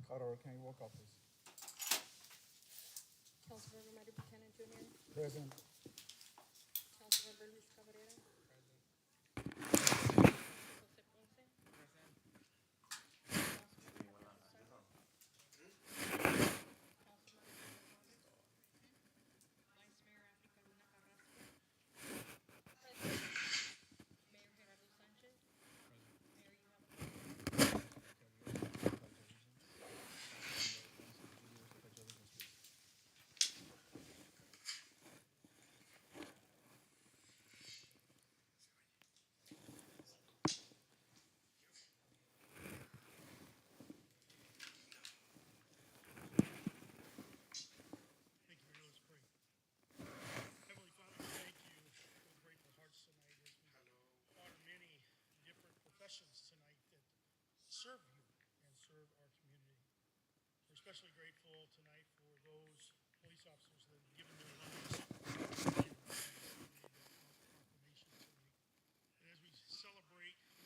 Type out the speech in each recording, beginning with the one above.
Call to order. Can you roll call, please? Councilmember Buchanan Jr., Present. Councilmember Luis Cabrera, Jose Ponce, Councilmember Hernando Santos, Councilmember Gomez, Vice Mayor Africa Luna Carrasco, Mayor Gerardo Sanchez. Mayor, you have a quorum. Thank you, Mayor. Let's pray. Heavenly Father, we thank you with grateful hearts tonight as we honor many different professions tonight that serve you and serve our community. We're especially grateful tonight for those police officers that have given their lives and made that proclamation tonight. And as we celebrate that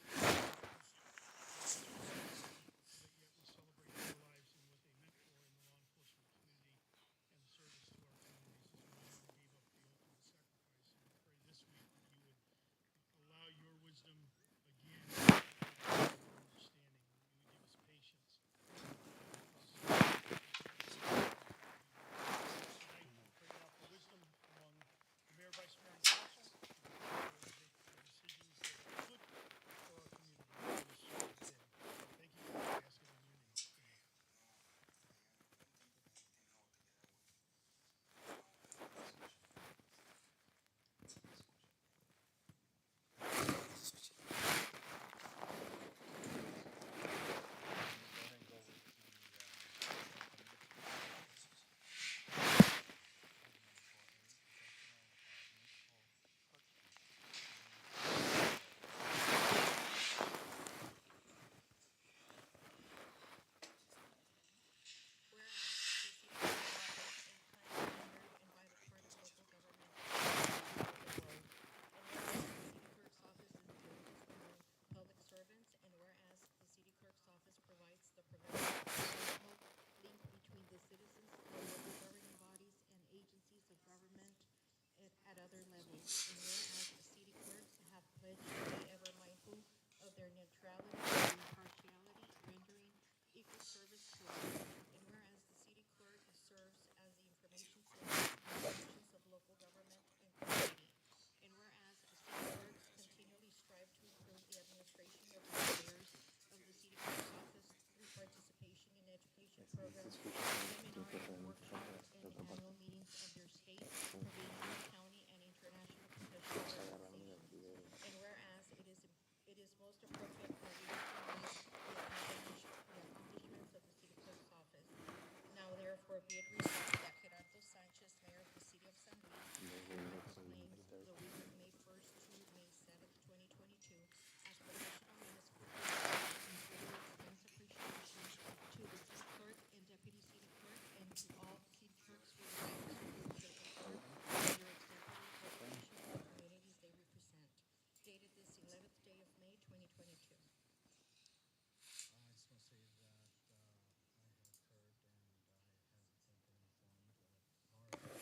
yet we celebrate their lives and what they meant for in the law enforcement community and the service to our communities as we never gave up the ultimate sacrifice. And we pray this week that you would allow your wisdom again, your understanding, that you would give us patience. Tonight, we pray out for wisdom among the mayor, vice mayor, and council. We pray that they make the decisions that are good for our community. Thank you, God. I ask it in your name. Amen. Whereas the city clerk's office is entitled and deserving of the oath of government, and whereas the city clerk's office provides the preventative link between the citizens, the local governing bodies, and agencies of government at other levels. And whereas the city clerks have pledged to be ever mindful of their neutrality and impartiality, rendering equal service to all. And whereas the city clerk serves as the information center for functions of local government and community. And whereas the city clerks continually strive to improve the administration of the affairs of the city clerk's office through participation in education programs, seminars, workshops, and annual meetings of their state, provincial, county, and international professional organizations. And whereas it is most appropriate that we recognize the accomplishments of the city clerk's office. Now therefore be it resolved that Gerardo Sanchez, mayor of the city of San Luis, proclaims the week of May 1st to May 7th, 2022 as Professional Municipal Clerk, and further extends appreciation to the city clerk and deputy city clerk and to all city clerks for the service they perform and their exemplary dedication to the communities they represent. Dated this 11th day of May, 2022. I just want to say that I have heard and I have been informed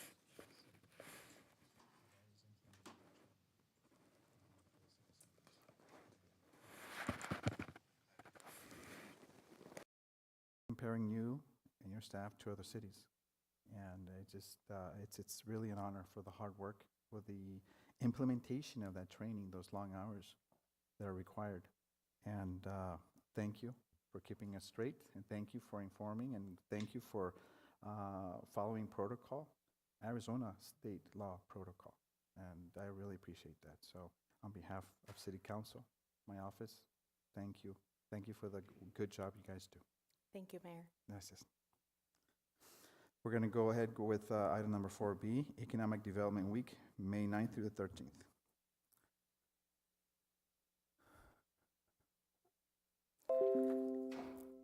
that our city that is implementing training for the citizens. Comparing you and your staff to other cities. And it's really an honor for the hard work, for the implementation of that training, those long hours that are required. And thank you for keeping us straight, and thank you for informing, and thank you for following protocol, Arizona state law protocol. And I really appreciate that. So on behalf of City Council, my office, thank you. Thank you for the good job you guys do. Thank you, Mayor. Gracias. We're going to go ahead with item number 4B, Economic Development Week, May 9th through the 13th.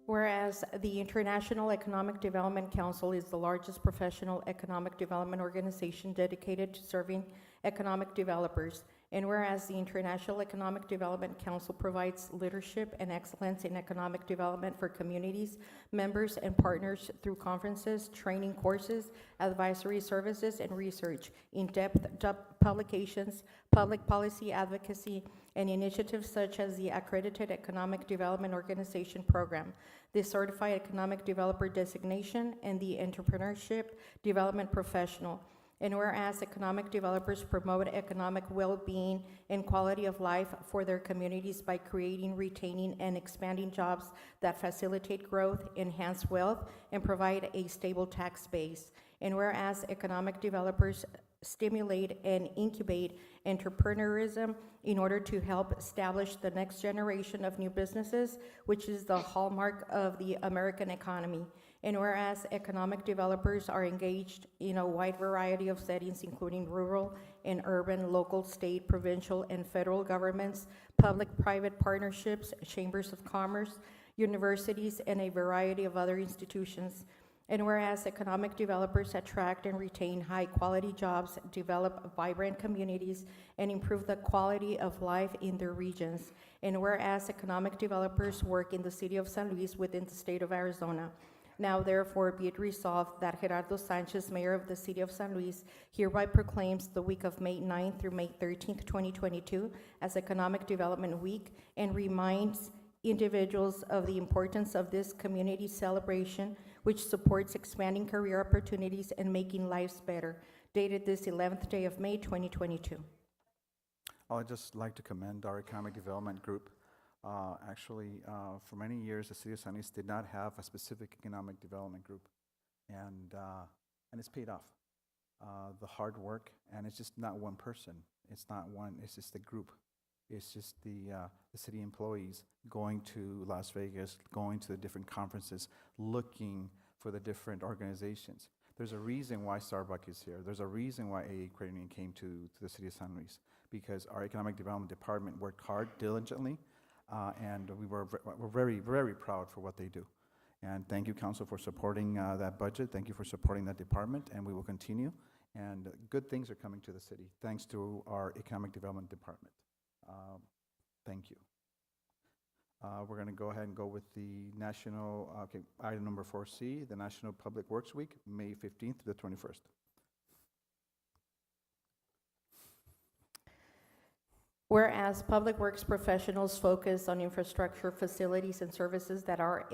Whereas the International Economic Development Council is the largest professional economic development organization dedicated to serving economic developers, And whereas the International Economic Development Council provides leadership and excellence in economic development for communities, members, and partners through conferences, training courses, advisory services, and research, in-depth publications, public policy advocacy, and initiatives such as the Accredited Economic Development Organization Program, the Certified Economic Developer Designation, and the Entrepreneurship Development Professional. And whereas economic developers promote economic well-being and quality of life for their communities by creating, retaining, and expanding jobs that facilitate growth, enhance wealth, and provide a stable tax base. And whereas economic developers stimulate and incubate entrepreneurism in order to help establish the next generation of new businesses, which is the hallmark of the American economy. And whereas economic developers are engaged in a wide variety of settings, including rural and urban, local, state, provincial, and federal governments, public-private partnerships, chambers of commerce, universities, and a variety of other institutions. And whereas economic developers attract and retain high-quality jobs, develop vibrant communities, and improve the quality of life in their regions. And whereas economic developers work in the city of San Luis within the state of Arizona. Now therefore be it resolved that Gerardo Sanchez, Mayor of the City of San Luis, hereby proclaims the week of May 9th through May 13th, 2022 as Economic Development Week and reminds individuals of the importance of this community celebration, which supports expanding career opportunities and making lives better. Dated this 11th day of May, 2022. I'd just like to commend our economic development group. For many years, the city of San Luis did not have a specific economic development group, and it's paid off. The hard work, and it's just not one person. It's not one. It's just a group. It's just the city employees going to Las Vegas, going to the different conferences, looking for the different organizations. There's a reason why Starbucks is here. There's a reason why AA Credit Union came to the city of San Luis, because our economic development department worked hard, diligently, and we're very, very proud for what they do. And thank you, Council, for supporting that budget. Thank you for supporting that department, and we will continue. And good things are coming to the city, thanks to our economic development department. Thank you. We're going to go ahead and go with the national, item number 4C, the National Public Works Week, May 15th to the 21st. Whereas public works professionals focus on infrastructure, facilities, and services that are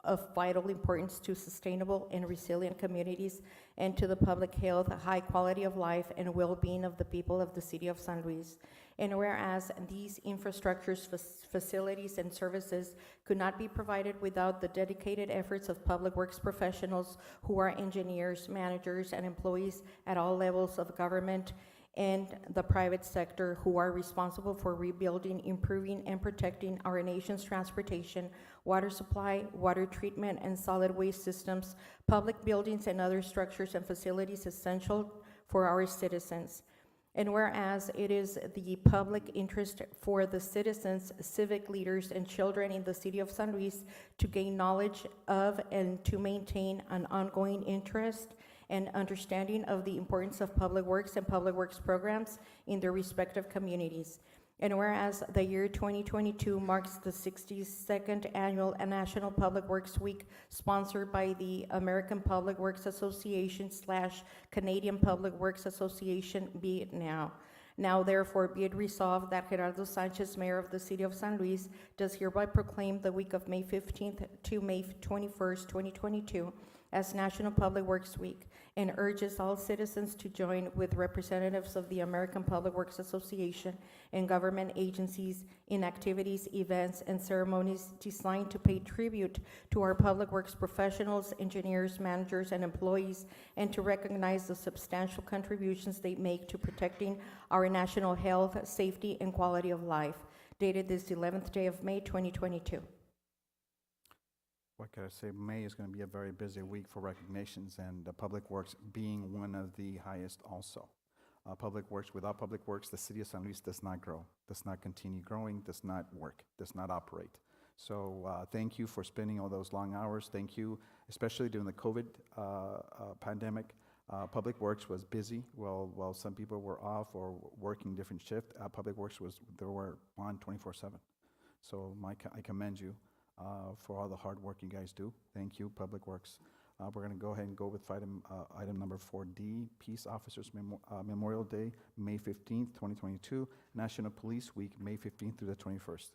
of vital importance to sustainable and resilient communities and to the public health, high quality of life, and well-being of the people of the city of San Luis. And whereas these infrastructures, facilities, and services could not be provided without the dedicated efforts of public works professionals who are engineers, managers, and employees at all levels of government and the private sector who are responsible for rebuilding, improving, and protecting our nation's transportation, water supply, water treatment, and solid waste systems, public buildings, and other structures and facilities essential for our citizens. And whereas it is the public interest for the citizens, civic leaders, and children in the city of San Luis to gain knowledge of and to maintain an ongoing interest and understanding of the importance of public works and public works programs in their respective communities. And whereas the year 2022 marks the 62nd annual National Public Works Week, sponsored by the American Public Works Association / Canadian Public Works Association, be it now. Now therefore be it resolved that Gerardo Sanchez, Mayor of the City of San Luis, does hereby proclaim the week of May 15th to May 21st, 2022 as National Public Works Week, and urges all citizens to join with representatives of the American Public Works Association and government agencies in activities, events, and ceremonies designed to pay tribute to our public works professionals, engineers, managers, and employees, and to recognize the substantial contributions they make to protecting our national health, safety, and quality of life. Dated this 11th day of May, 2022. What could I say? May is going to be a very busy week for recognitions, and Public Works being one of the highest also. Public Works, without Public Works, the city of San Luis does not grow, does not continue growing, does not work, does not operate. So thank you for spending all those long hours. Thank you, especially during the COVID pandemic, Public Works was busy while some people were off or working different shift. Public Works they were on 24/7. So I commend you for all the hard work you guys do. Thank you, Public Works. We're going to go ahead and go with item number 4D, Peace Officers Memorial Day, May 15th, 2022, National Police Week, May 15th through the 21st.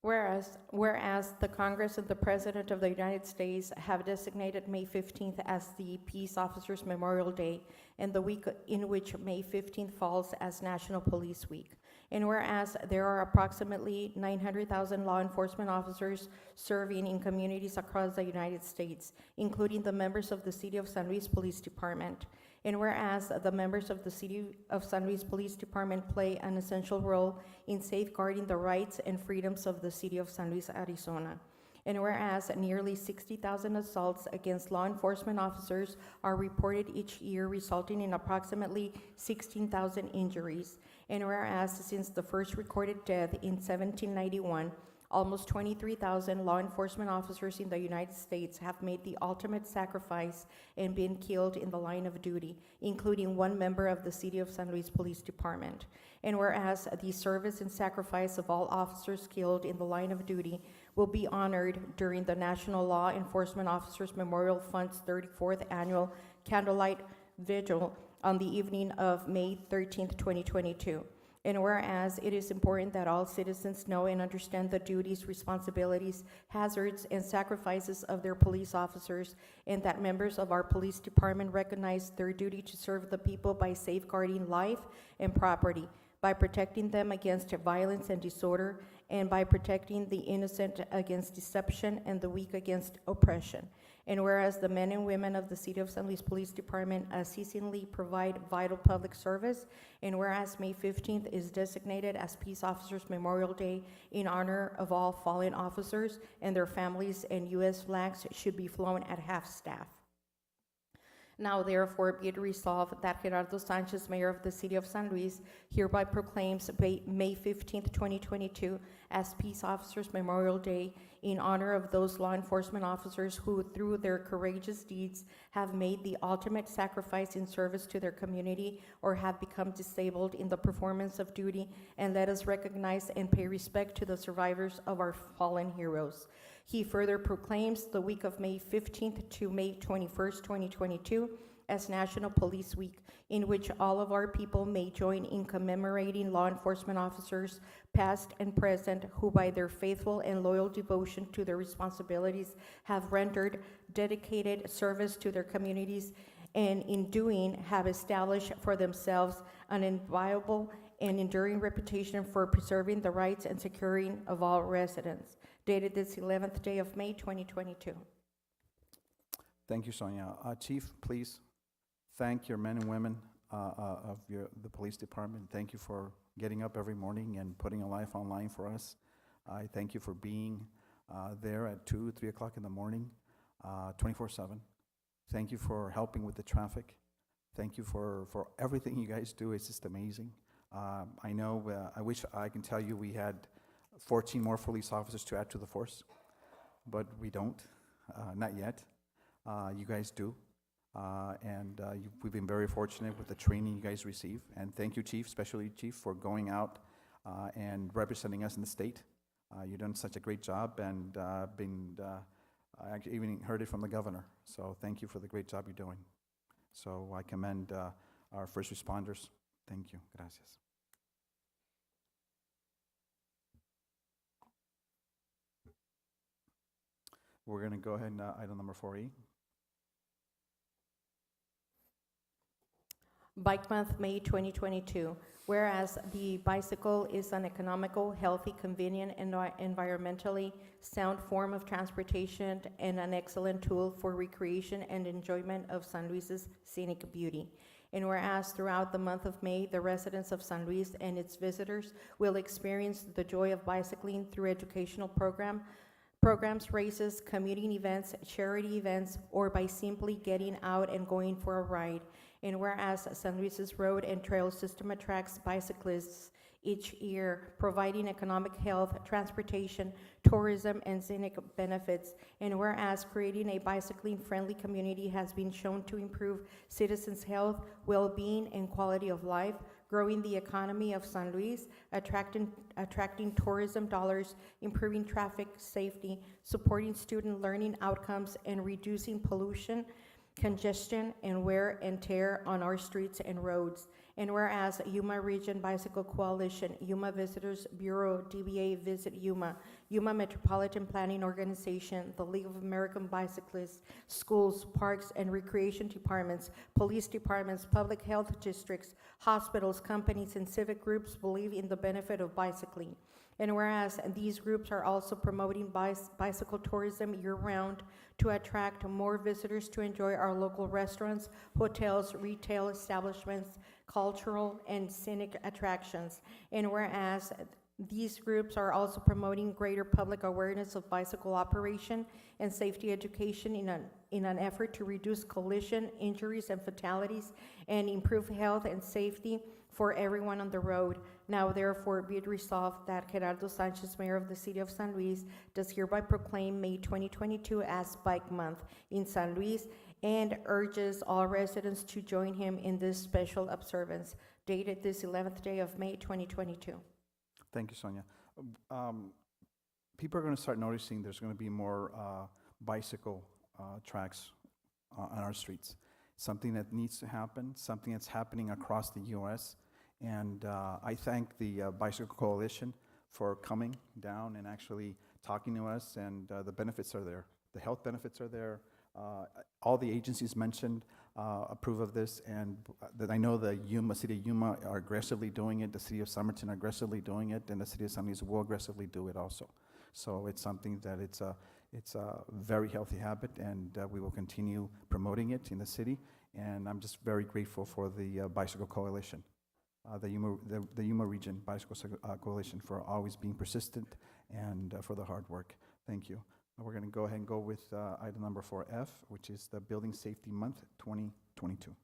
Whereas the Congress and the President of the United States have designated May 15th as the Peace Officers Memorial Day, and the week in which May 15th falls as National Police Week. And whereas there are approximately 900,000 law enforcement officers serving in communities across the United States, including the members of the City of San Luis Police Department. And whereas the members of the City of San Luis Police Department play an essential role in safeguarding the rights and freedoms of the City of San Luis, Arizona. And whereas nearly 60,000 assaults against law enforcement officers are reported each year, resulting in approximately 16,000 injuries. And whereas since the first recorded death in 1791, almost 23,000 law enforcement officers in the United States have made the ultimate sacrifice and been killed in the line of duty, including one member of the City of San Luis Police Department. And whereas the service and sacrifice of all officers killed in the line of duty will be honored during the National Law Enforcement Officers Memorial Fund's 34th Annual Candlelight Vigil on the evening of May 13th, 2022. And whereas it is important that all citizens know and understand the duties, responsibilities, hazards, and sacrifices of their police officers, and that members of our police department recognize their duty to serve the people by safeguarding life and property, by protecting them against violence and disorder, and by protecting the innocent against deception and the weak against oppression. And whereas the men and women of the City of San Luis Police Department unceasingly provide vital public service, and whereas May 15th is designated as Peace Officers Memorial Day in honor of all fallen officers and their families, and U.S. flags should be flown at half-staff. Now therefore be it resolved that Gerardo Sanchez, Mayor of the City of San Luis, hereby proclaims May 15th, 2022 as Peace Officers Memorial Day in honor of those law enforcement officers who, through their courageous deeds, have made the ultimate sacrifice in service to their community or have become disabled in the performance of duty, and let us recognize and pay respect to the survivors of our fallen heroes. He further proclaims the week of May 15th to May 21st, 2022 as National Police Week, in which all of our people may join in commemorating law enforcement officers, past and present, who by their faithful and loyal devotion to their responsibilities have rendered dedicated service to their communities, and in doing have established for themselves an inviolable and enduring reputation for preserving the rights and securing of all residents. Dated this 11th day of May, 2022. Thank you, Sonia. Chief, please thank your men and women of the police department. Thank you for getting up every morning and putting a life on line for us. I thank you for being there at 2, 3 o'clock in the morning, 24/7. Thank you for helping with the traffic. Thank you for everything you guys do. It's just amazing. I know, I wish I can tell you we had 14 more police officers to add to the force, but we don't, not yet. You guys do. We've been very fortunate with the training you guys receive. And thank you, Chief, especially Chief, for going out and representing us in the state. You've done such a great job, and I actually even heard it from the governor. So thank you for the great job you're doing. So I commend our first responders. Thank you. Gracias. We're going to go ahead and item number 4E. Bike Month, May 2022. Whereas the bicycle is an economical, healthy, convenient, and environmentally sound form of transportation and an excellent tool for recreation and enjoyment of San Luis's scenic beauty. And whereas throughout the month of May, the residents of San Luis and its visitors will experience the joy of bicycling through educational programs, races, commuting events, charity events, or by simply getting out and going for a ride. And whereas San Luis's road and trail system attracts bicyclists each year, providing economic health, transportation, tourism, and scenic benefits. And whereas creating a bicycling-friendly community has been shown to improve citizens' health, well-being, and quality of life, growing the economy of San Luis, attracting tourism dollars, improving traffic safety, supporting student learning outcomes, and reducing pollution, congestion, and wear and tear on our streets and roads. And whereas Yuma Region Bicycle Coalition, Yuma Visitors Bureau, DBA Visit Yuma, Yuma Metropolitan Planning Organization, the League of American Bicyclists, schools, parks, and recreation departments, police departments, public health districts, hospitals, companies, and civic groups believe in the benefit of bicycling. And whereas these groups are also promoting bicycle tourism year-round to attract more visitors to enjoy our local restaurants, hotels, retail establishments, cultural and scenic attractions. And whereas these groups are also promoting greater public awareness of bicycle operation and safety education in an effort to reduce collision, injuries, and fatalities, and improve health and safety for everyone on the road. Now therefore be it resolved that Gerardo Sanchez, Mayor of the City of San Luis, does hereby proclaim May 2022 as Bike Month in San Luis and urges all residents to join him in this special observance, dated this 11th day of May 2022. Thank you, Sonia. People are going to start noticing there's going to be more bicycle tracks on our streets. Something that needs to happen, something that's happening across the U.S. And I thank the Bicycle Coalition for coming down and actually talking to us, and the benefits are there. The health benefits are there. All the agencies mentioned approve of this, and that I know the City of Yuma are aggressively doing it, the City of Somerton are aggressively doing it, and the City of San Luis will aggressively do it also. So it's something that it's a very healthy habit, and we will continue promoting it in the city. And I'm just very grateful for the Bicycle Coalition, the Yuma Region Bicycle Coalition, for always being persistent and for the hard work. Thank you. We're going to go ahead and go with item number 4F, which is the Building Safety Month 2022.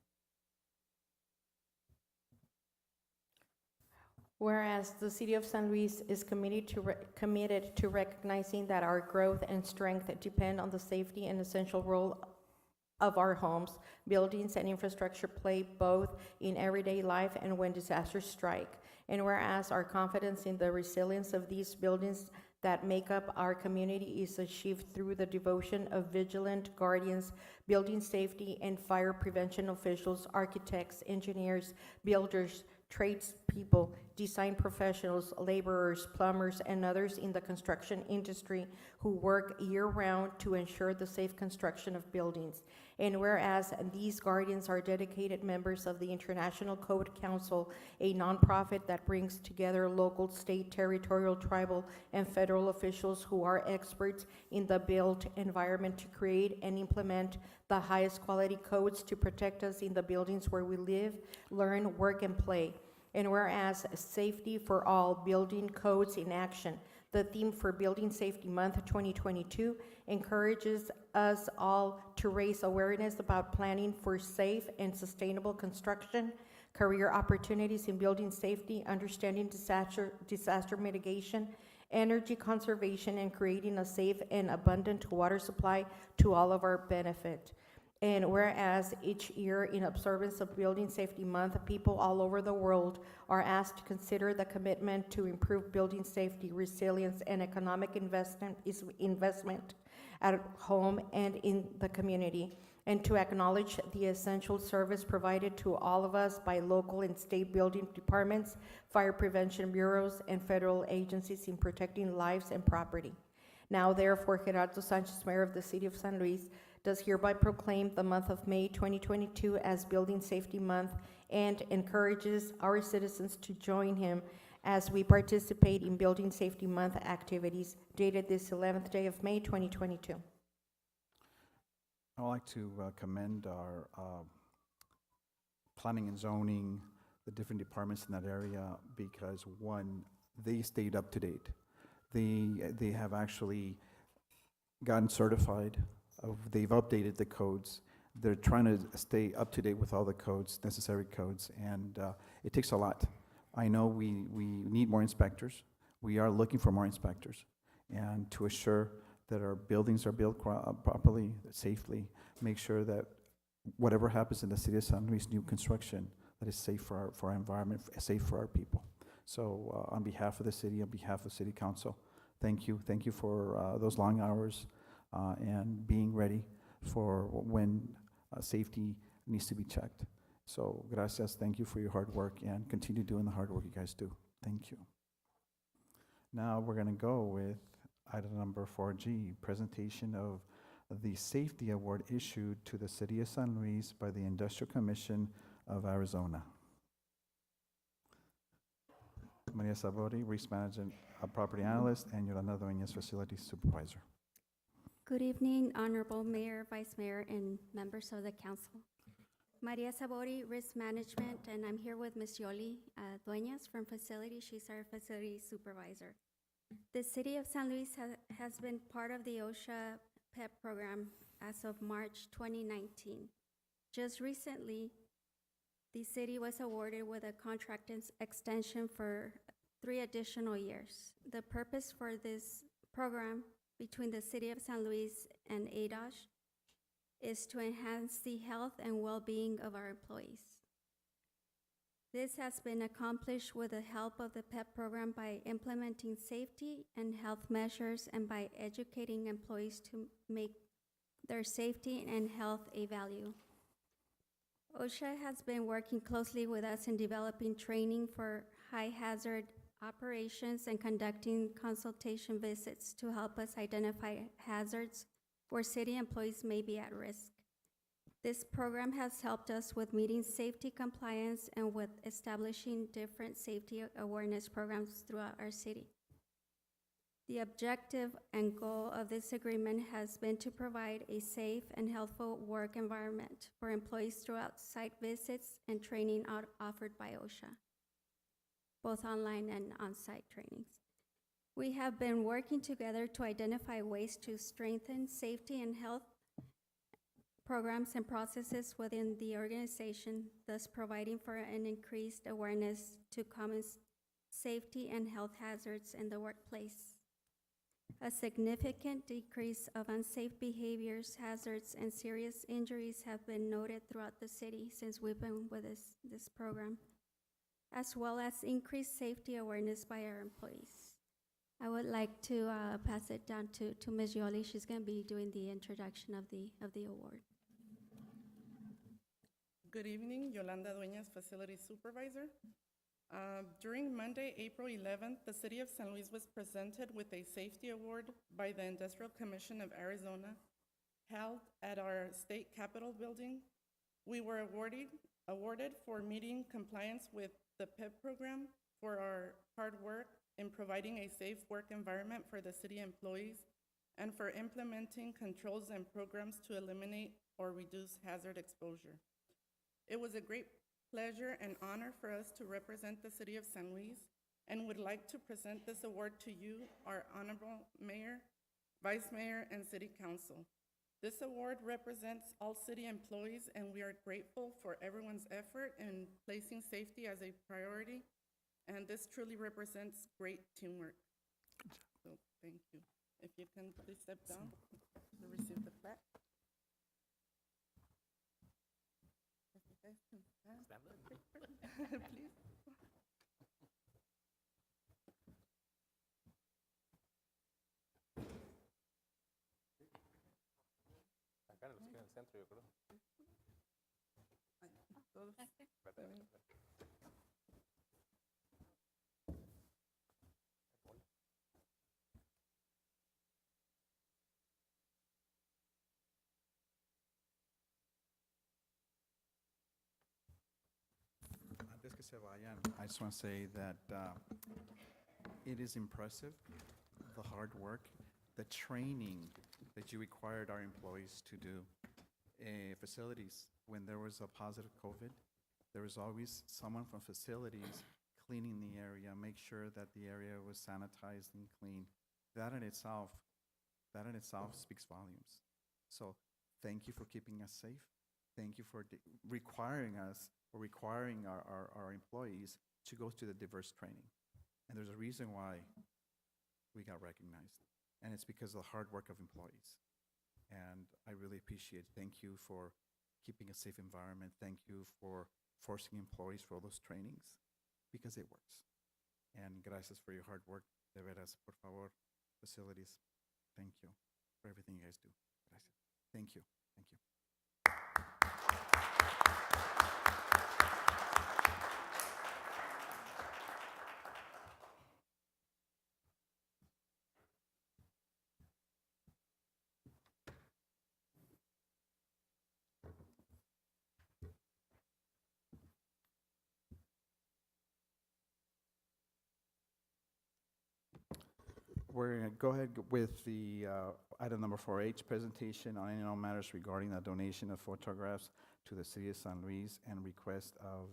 Whereas the City of San Luis is committed to recognizing that our growth and strength depend on the safety and essential role of our homes, buildings, and infrastructure play both in everyday life and when disasters strike. And whereas our confidence in the resilience of these buildings that make up our community is achieved through the devotion of vigilant guardians, building safety and fire prevention officials, architects, engineers, builders, tradespeople, design professionals, laborers, plumbers, and others in the construction industry who work year-round to ensure the safe construction of buildings. And whereas these guardians are dedicated members of the International Code Council, a nonprofit that brings together local, state, territorial, tribal, and federal officials who are experts in the built environment to create and implement the highest quality codes to protect us in the buildings where we live, learn, work, and play. And whereas safety for all, building codes in action, the theme for Building Safety Month 2022 encourages us all to raise awareness about planning for safe and sustainable construction, career opportunities in building safety, understanding disaster mitigation, energy conservation, and creating a safe and abundant water supply to all of our benefit. And whereas each year in observance of Building Safety Month, people all over the world are asked to consider the commitment to improve building safety, resilience, and economic investment at home and in the community, and to acknowledge the essential service provided to all of us by local and state building departments, fire prevention bureaus, and federal agencies in protecting lives and property. Now therefore, Gerardo Sanchez, Mayor of the City of San Luis, does hereby proclaim the month of May 2022 as Building Safety Month and encourages our citizens to join him as we participate in Building Safety Month activities, dated this 11th day of May 2022. I'd like to commend our planning and zoning, the different departments in that area, because one, they stayed up to date. They have actually gotten certified. They've updated the codes. They're trying to stay up to date with all the codes, necessary codes, and it takes a lot. I know we need more inspectors. We are looking for more inspectors. And to assure that our buildings are built properly, safely, make sure that whatever happens in the city of San Luis, new construction, that is safe for our environment, safe for our people. So on behalf of the city, on behalf of City Council, thank you. Thank you for those long hours and being ready for when safety needs to be checked. So gracias, thank you for your hard work and continue doing the hard work you guys do. Thank you. Now we're gonna go with item number 4G, presentation of the Safety Award issued to the City of San Luis by the Industrial Commission of Arizona. Maria Sabori, Risk Management Property Analyst, and Yolanda Dueñas, Facility Supervisor. Good evening, Honorable Mayor, Vice Mayor, and members of the council. Maria Sabori, Risk Management, and I'm here with Ms. Yoli Dueñas from Facility. She's our Facility Supervisor. The City of San Luis has been part of the OSHA PEP program as of March 2019. Just recently, the city was awarded with a contract extension for 3 additional years. The purpose for this program between the City of San Luis and ADOSH is to enhance the health and well-being of our employees. This has been accomplished with the help of the PEP program by implementing safety and health measures and by educating employees to make their safety and health a value. OSHA has been working closely with us in developing training for high-hazard operations and conducting consultation visits to help us identify hazards where city employees may be at risk. This program has helped us with meeting safety compliance and with establishing different safety awareness programs throughout our city. The objective and goal of this agreement has been to provide a safe and healthful work environment for employees throughout site visits and training offered by OSHA, both online and on-site trainings. We have been working together to identify ways to strengthen safety and health programs and processes within the organization, thus providing for an increased awareness to common safety and health hazards in the workplace. A significant decrease of unsafe behaviors, hazards, and serious injuries have been noted throughout the city since we've been with this program, as well as increased safety awareness by our employees. I would like to pass it down to Ms. Yoli. She's going to be doing the introduction of the award. Good evening, Yolanda Dueñas, Facility Supervisor. During Monday, April 11th, the City of San Luis was presented with a safety award by the Industrial Commission of Arizona, held at our state capitol building. We were awarded for meeting compliance with the PEP program for our hard work in providing a safe work environment for the city employees and for implementing controls and programs to eliminate or reduce hazard exposure. It was a great pleasure and honor for us to represent the City of San Luis and would like to present this award to you, our Honorable Mayor, Vice Mayor, and City Council. This award represents all city employees, and we are grateful for everyone's effort in placing safety as a priority, and this truly represents great teamwork. So, thank you. If you can please step down to receive the plaque. If you guys can stand. Please. Acá los que en el centro, yo creo. Todos. Antes que se vayan, I just want to say that it is impressive, the hard work, the training that you required our employees to do. Facilities, when there was a positive COVID, there was always someone from facilities cleaning the area, make sure that the area was sanitized and clean. That in itself speaks volumes. So thank you for keeping us safe. Thank you for requiring us, or requiring our employees to go to the diverse training. And there's a reason why we got recognized, and it's because of the hard work of employees. And I really appreciate it. Thank you for keeping a safe environment. Thank you for forcing employees for all those trainings, because it works. And gracias for your hard work. De veras, por favor, facilities. Thank you for everything you guys do. Gracias. Thank you. Thank you. We're going to go ahead with the item number 4H, presentation on any and all matters regarding the donation of photographs to the city of San Luis and request of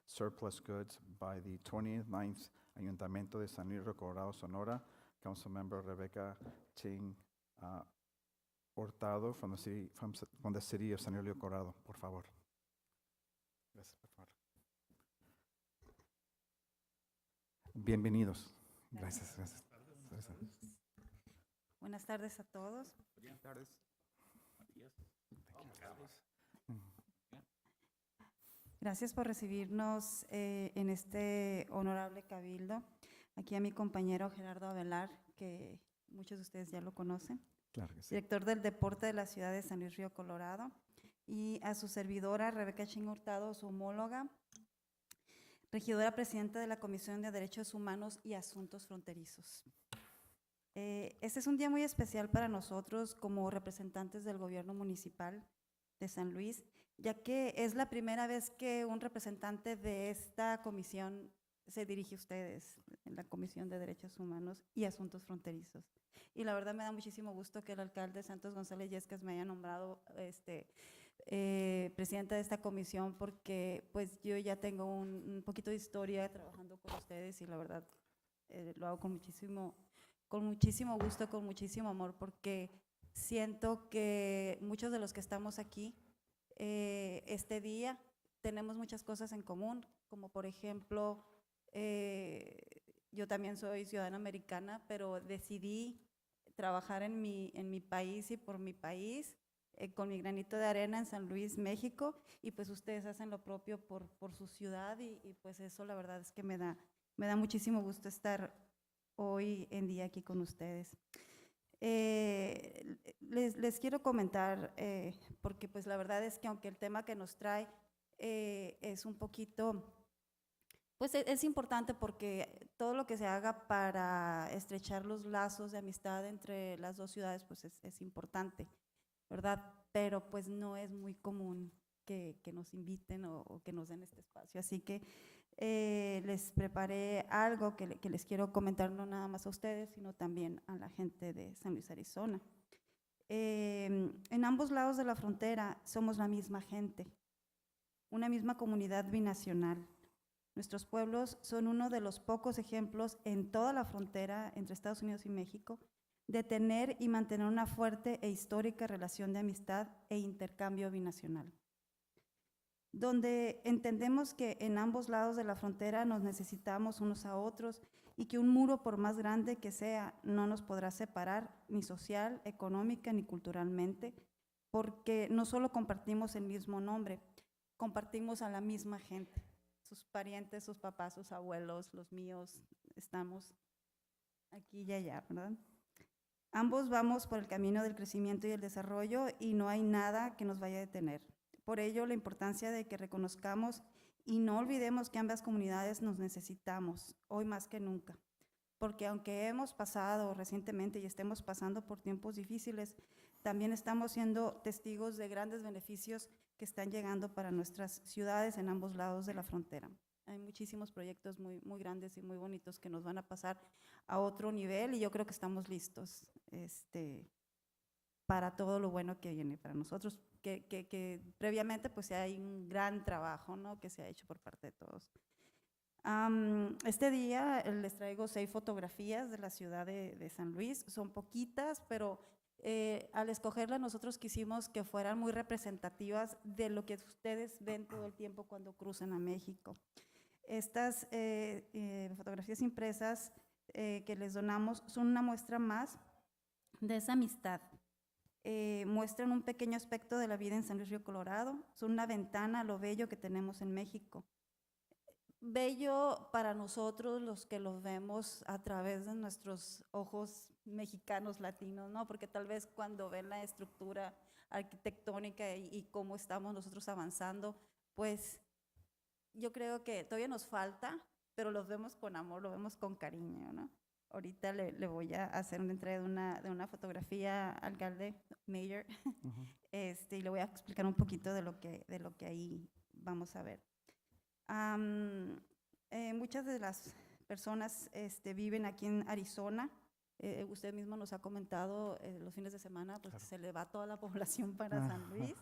surplus goods by the 29th Ayuntamiento de San Luis Rio Colorado, Sonora. Councilmember Rebecca Ching Hurtado from the city of San Luis Rio Colorado, por favor. Gracias, por favor. Bienvenidos. Gracias, gracias. Buenas tardes a todos. Buenas tardes. Gracias por recibirnos en este honorable cabildo. Aquí a mi compañero Gerardo Avelar, que muchos de ustedes ya lo conocen, Claro que sí. director del deporte de la ciudad de San Luis Río Colorado, y a su servidora Rebeca Ching Hurtado, su homóloga, regidora presidenta de la Comisión de Derechos Humanos y Asuntos Fronterizos. Este es un día muy especial para nosotros como representantes del gobierno municipal de San Luis, ya que es la primera vez que un representante de esta comisión se dirige a ustedes, en la Comisión de Derechos Humanos y Asuntos Fronterizos. Y la verdad me da muchísimo gusto que el alcalde Santos González Yescas me haya nombrado presidenta de esta comisión, porque pues yo ya tengo un poquito de historia trabajando con ustedes y la verdad lo hago con muchísimo gusto, con muchísimo amor, porque siento que muchos de los que estamos aquí este día tenemos muchas cosas en común, como por ejemplo, yo también soy ciudadana americana, pero decidí trabajar en mi país y por mi país, con mi granito de arena en San Luis, México, y pues ustedes hacen lo propio por su ciudad y pues eso la verdad es que me da muchísimo gusto estar hoy en día aquí con ustedes. Les quiero comentar, porque pues la verdad es que aunque el tema que nos trae es un poquito, pues es importante porque todo lo que se haga para estrechar los lazos de amistad entre las dos ciudades pues es importante, ¿verdad? Pero pues no es muy común que nos inviten o que nos den este espacio, así que les preparé algo que les quiero comentar no nada más a ustedes, sino también a la gente de San Luis, Arizona. En ambos lados de la frontera somos la misma gente, una misma comunidad binacional. Nuestros pueblos son uno de los pocos ejemplos en toda la frontera entre Estados Unidos y México de tener y mantener una fuerte e histórica relación de amistad e intercambio binacional, donde entendemos que en ambos lados de la frontera nos necesitamos unos a otros y que un muro, por más grande que sea, no nos podrá separar ni social, económica ni culturalmente, porque no solo compartimos el mismo nombre, compartimos a la misma gente, sus parientes, sus papás, sus abuelos, los míos, estamos aquí y allá, ¿verdad? Ambos vamos por el camino del crecimiento y el desarrollo y no hay nada que nos vaya a detener. Por ello, la importancia de que reconozcamos y no olvidemos que ambas comunidades nos necesitamos, hoy más que nunca, porque aunque hemos pasado recientemente y estemos pasando por tiempos difíciles, también estamos siendo testigos de grandes beneficios que están llegando para nuestras ciudades en ambos lados de la frontera. Hay muchísimos proyectos muy, muy grandes y muy bonitos que nos van a pasar a otro nivel y yo creo que estamos listos para todo lo bueno que viene para nosotros, que previamente pues hay un gran trabajo, ¿no?, que se ha hecho por parte de todos. Este día les traigo 6 fotografías de la ciudad de San Luis, son poquitas, pero al escogerlas nosotros quisimos que fueran muy representativas de lo que ustedes ven todo el tiempo cuando cruzan a México. Estas fotografías impresas que les donamos son una muestra más de esa amistad. Muestran un pequeño aspecto de la vida en San Luis Río Colorado, son una ventana a lo bello que tenemos en México. Bello para nosotros los que los vemos a través de nuestros ojos mexicanos, latinos, ¿no? Porque tal vez cuando ven la estructura arquitectónica y cómo estamos nosotros avanzando, pues yo creo que todavía nos falta, pero los vemos con amor, lo vemos con cariño, ¿no? Ahorita le voy a hacer una entrega de una fotografía al alcalde, mayor, y le voy a explicar un poquito de lo que ahí vamos a ver. Muchas de las personas viven aquí en Arizona. Usted mismo nos ha comentado los fines de semana, pues Claro. se le va toda la población para San Luis.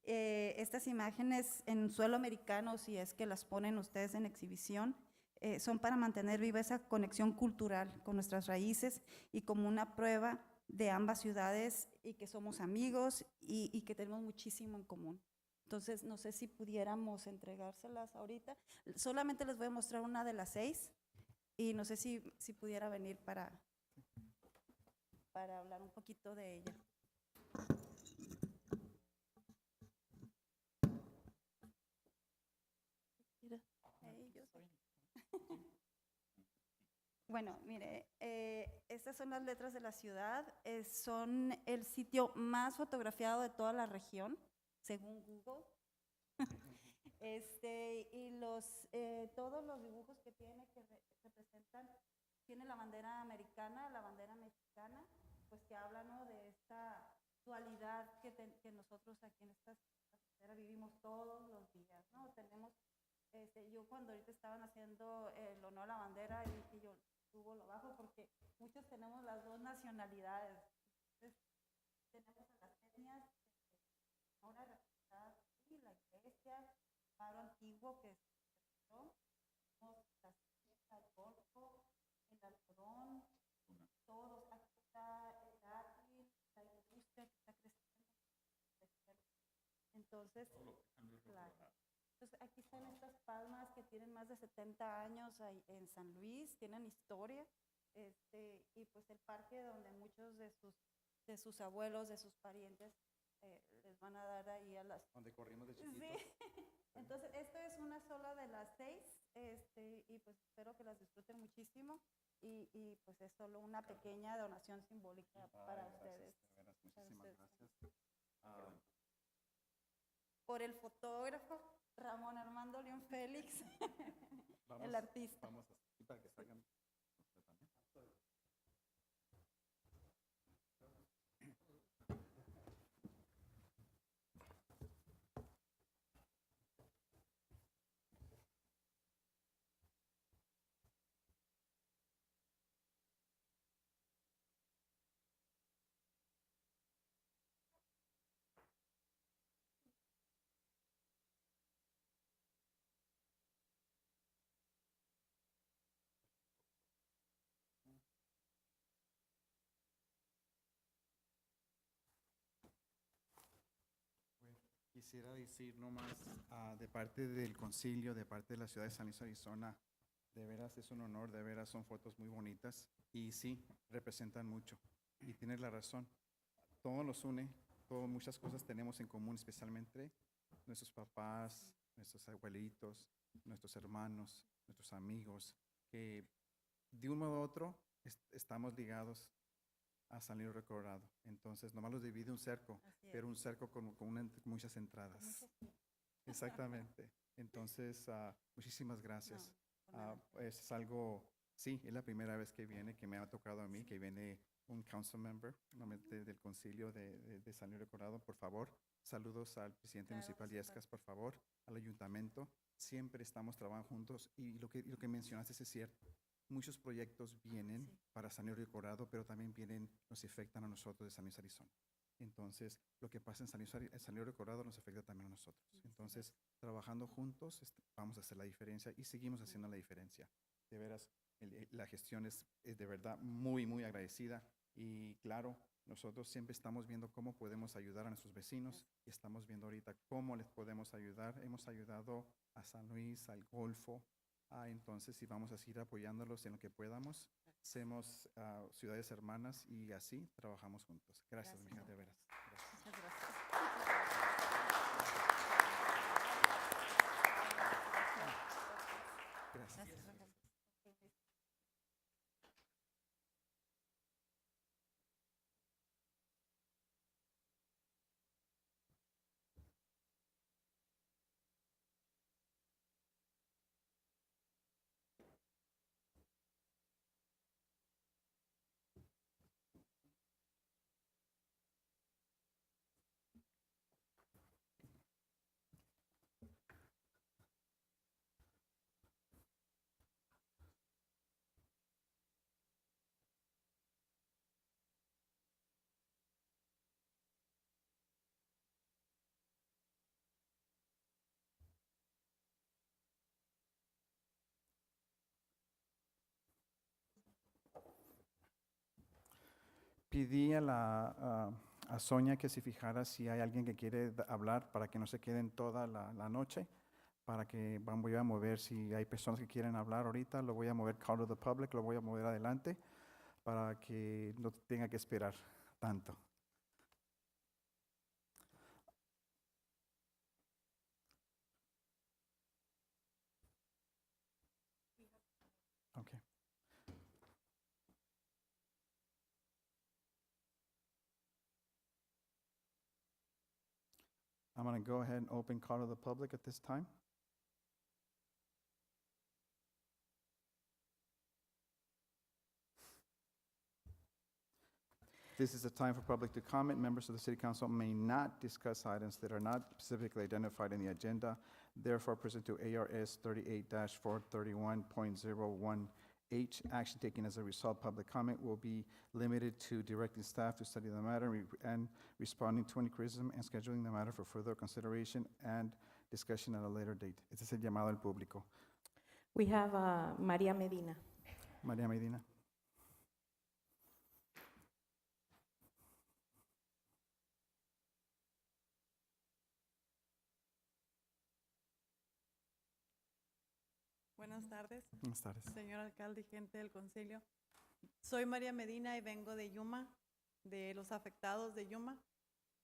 Estas imágenes en suelo americano, si es que las ponen ustedes en exhibición, son para mantener viva esa conexión cultural con nuestras raíces y como una prueba de ambas ciudades y que somos amigos y que tenemos muchísimo en común. Entonces, no sé si pudiéramos entregárselas ahorita. Solamente les voy a mostrar una de las 6 y no sé si pudiera venir para hablar un poquito de ella. Bueno, mire, estas son las letras de la ciudad, son el sitio más fotografiado de toda la región, según Google. Y todos los dibujos que tiene que representan, tiene la bandera americana, la bandera mexicana, pues que habla, ¿no?, de esta dualidad que nosotros aquí en esta frontera vivimos todos los días, ¿no? Tenemos, yo cuando ahorita estaban haciendo el honor a la bandera, dije yo, subo lo bajo, porque muchos tenemos las dos nacionalidades. Entonces, tenemos a las etnias, ahora representadas aquí, la iglesia, el faro antiguo que se representó, tenemos las el golfo, el algodón, todos, aquí está el dátil, la industria que está creciendo. Entonces, claro. Entonces, aquí están estas palmas que tienen más de 70 años en San Luis, tienen historia, y pues el parque donde muchos de sus abuelos, de sus parientes, les van a dar ahí a las... Donde corrimos de chiquitos. Sí. Entonces, esto es una sola de las 6, y pues espero que las disfruten muchísimo, y pues es solo una pequeña donación simbólica para ustedes. De veras, muchísimas gracias. Por el fotógrafo Ramón Armando León Félix, el artista. Vamos así para que salgan. Quisiera decir nomás de parte del concilio, de parte de la ciudad de San Luis, Arizona, de veras es un honor, de veras son fotos muy bonitas y sí, representan mucho. Y tienes la razón, todo nos une, muchas cosas tenemos en común, especialmente nuestros papás, nuestros abuelitos, nuestros hermanos, nuestros amigos, que de un modo u otro estamos ligados a San Luis Río Colorado. Entonces, nomás los divide un cerco, pero un cerco con muchas entradas. Exactamente. Entonces, muchísimas gracias. Es algo, sí, es la primera vez que viene, que me ha tocado a mí, que viene un council member del concilio de San Luis Río Colorado. Por favor, saludos al presidente municipal Yescas, por favor, al ayuntamiento. Siempre estamos trabajando juntos y lo que mencionaste es cierto. Muchos proyectos vienen para San Luis Río Colorado, pero también nos afectan a nosotros de San Luis, Arizona. Entonces, lo que pasa en San Luis Río Colorado nos afecta también a nosotros. Entonces, trabajando juntos, vamos a hacer la diferencia y seguimos haciendo la diferencia. De veras, la gestión es de verdad muy, muy agradecida y claro, nosotros siempre estamos viendo cómo podemos ayudar a nuestros vecinos y estamos viendo ahorita cómo les podemos ayudar. Hemos ayudado a San Luis, al Golfo, Entonces, sí, vamos a seguir apoyándolos en lo que podamos. Somos ciudades hermanas y así trabajamos juntos. Gracias, mija, de veras. Gracias. Gracias. Pedí a Sonia que se fijara si hay alguien que quiere hablar para que no se queden toda la noche, para que voy a mover, si hay personas que quieren hablar ahorita, lo voy a mover call to the public, lo voy a mover adelante para que no tenga que esperar tanto. Okay. I'm going to go ahead and open call to the public at this time. This is a time for public to comment. Members of the City Council may not discuss items that are not specifically identified in the agenda. Therefore, pursuant to ARS 38-431.01H, action taken as a result, public comment will be limited to directing staff to study the matter and responding to any criticism and scheduling the matter for further consideration and discussion at a later date. Este es el llamado al público. We have Maria Medina. María Medina. Buenas tardes, Buenas tardes. señor alcalde y gente del concilio. Soy María Medina y vengo de Yuma, de los afectados de Yuma.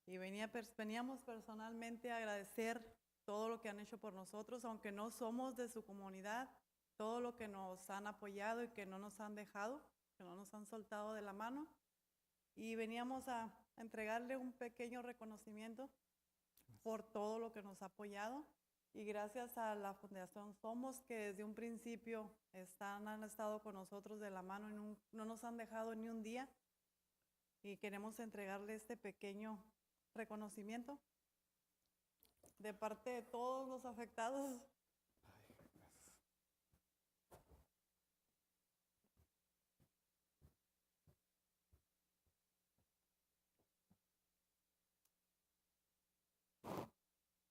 Y veníamos personalmente a agradecer todo lo que han hecho por nosotros, aunque no somos de su comunidad, todo lo que nos han apoyado y que no nos han dejado, que no nos han soltado de la mano. Y veníamos a entregarle un pequeño reconocimiento por todo lo que nos ha apoyado. Y gracias a la Fundación Somos, que desde un principio han estado con nosotros de la mano y no nos han dejado ni un día. Y queremos entregarle este pequeño reconocimiento de parte de todos los afectados.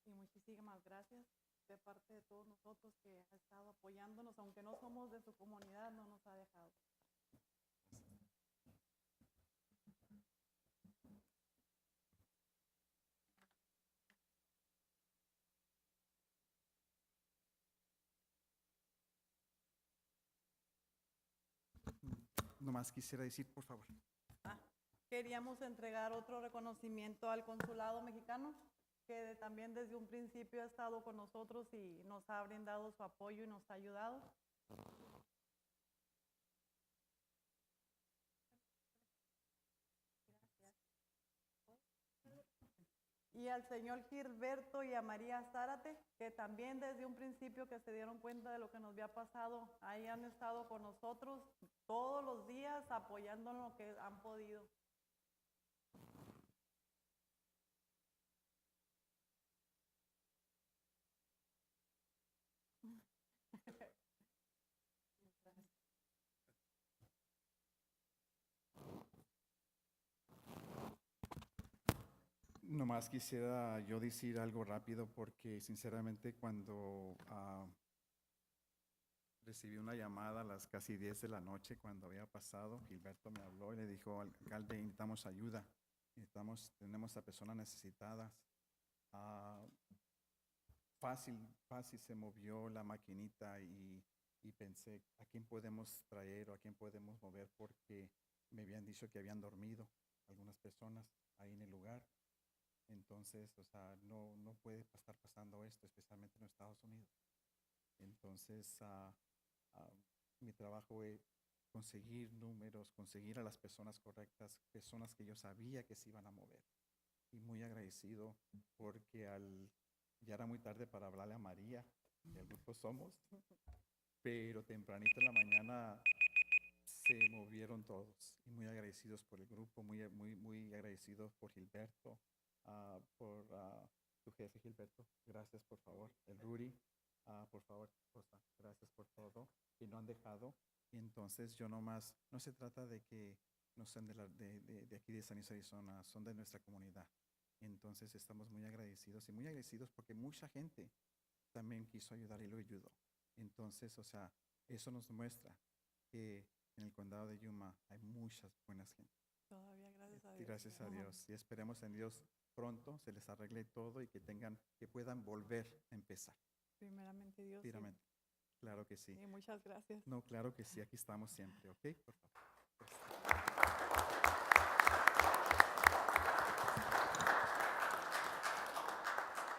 Y muchísimas gracias de parte de todos nosotros que ha estado apoyándonos, aunque no somos de su comunidad, no nos ha dejado. Nomás quisiera decir, por favor. Queríamos entregar otro reconocimiento al Consulado Mexicano, que también desde un principio ha estado con nosotros y nos ha brindado su apoyo y nos ha ayudado. Y al señor Gilberto y a María Zárate, que también desde un principio que se dieron cuenta de lo que nos había pasado, ahí han estado con nosotros todos los días apoyándonos lo que han podido. Nomás quisiera yo decir algo rápido porque sinceramente cuando recibí una llamada a las casi 10 de la noche cuando había pasado, Gilberto me habló y le dijo, alcalde, necesitamos ayuda, tenemos a personas necesitadas. Fácil se movió la maquinita y y pensé, ¿a quién podemos traer o a quién podemos mover? Porque me habían dicho que habían dormido algunas personas ahí en el lugar. Entonces, o sea, no puede estar pasando esto, especialmente en los Estados Unidos. Entonces, ah, mi trabajo es conseguir números, conseguir a las personas correctas, personas que yo sabía que se iban a mover. Y muy agradecido porque ya era muy tarde para hablarle a María, del grupo Somos, pero tempranito en la mañana se movieron todos. Y muy agradecidos por el grupo, muy agradecidos por Gilberto, por tu jefe Gilberto. Gracias, por favor. El Rudy, por favor, Rosa, gracias por todo. Que no han dejado. Y entonces yo nomás, no se trata de que no sean de aquí de San Luis, Arizona, son de nuestra comunidad. Entonces estamos muy agradecidos y muy agradecidos porque mucha gente también quiso ayudar y lo ayudó. Entonces, o sea, eso nos muestra que en el condado de Yuma hay muchas buenas gentes. Todavía, gracias a Dios. Gracias a Dios. Y esperemos en Dios pronto se les arregle todo y que puedan volver a empezar. Primeramente Dios. Primeramente. Claro que sí. Sí, muchas gracias. No, claro que sí. Aquí estamos siempre, ¿ok? Por favor.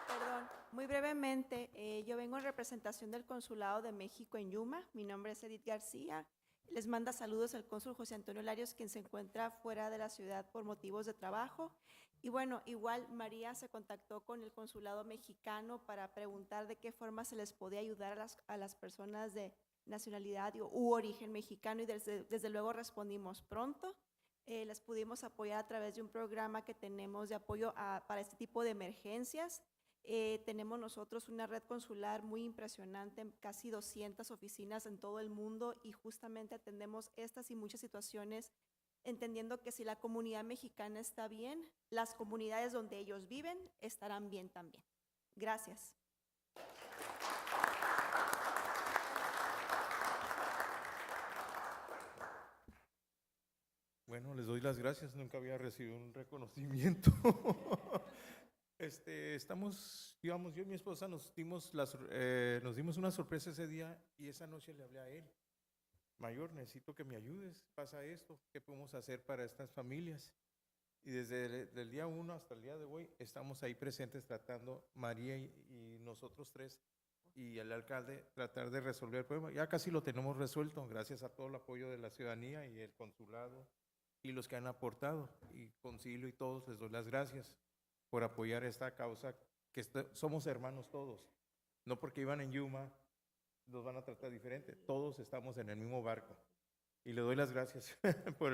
Perdón, muy brevemente, yo vengo en representación del Consulado de México en Yuma. Mi nombre es Edith García. Les manda saludos el cónsul José Antonio Larios, quien se encuentra fuera de la ciudad por motivos de trabajo. Y bueno, igual María se contactó con el Consulado mexicano para preguntar de qué forma se les podía ayudar a las personas de nacionalidad u origen mexicano, y desde luego respondimos pronto. Les pudimos apoyar a través de un programa que tenemos de apoyo para este tipo de emergencias. Tenemos nosotros una red consular muy impresionante, en casi 200 oficinas en todo el mundo, y justamente atendemos estas y muchas situaciones, entendiendo que si la comunidad mexicana está bien, las comunidades donde ellos viven estarán bien también. Gracias. Bueno, les doy las gracias, nunca había recibido un reconocimiento. Estamos, digamos, yo y mi esposa nos dimos una sorpresa ese día y esa noche le hablé a él. Mayor, necesito que me ayudes, pasa esto, ¿qué podemos hacer para estas familias? Y desde el día 1 hasta el día de hoy estamos ahí presentes tratando, María y nosotros tres y el alcalde, tratar de resolver el problema. Ya casi lo tenemos resuelto, gracias a todo el apoyo de la ciudadanía y el consulado y los que han aportado. Y Concilio y todos les doy las gracias por apoyar esta causa, que somos hermanos todos. No porque iban en Yuma nos van a tratar diferente, todos estamos en el mismo barco. Y le doy las gracias por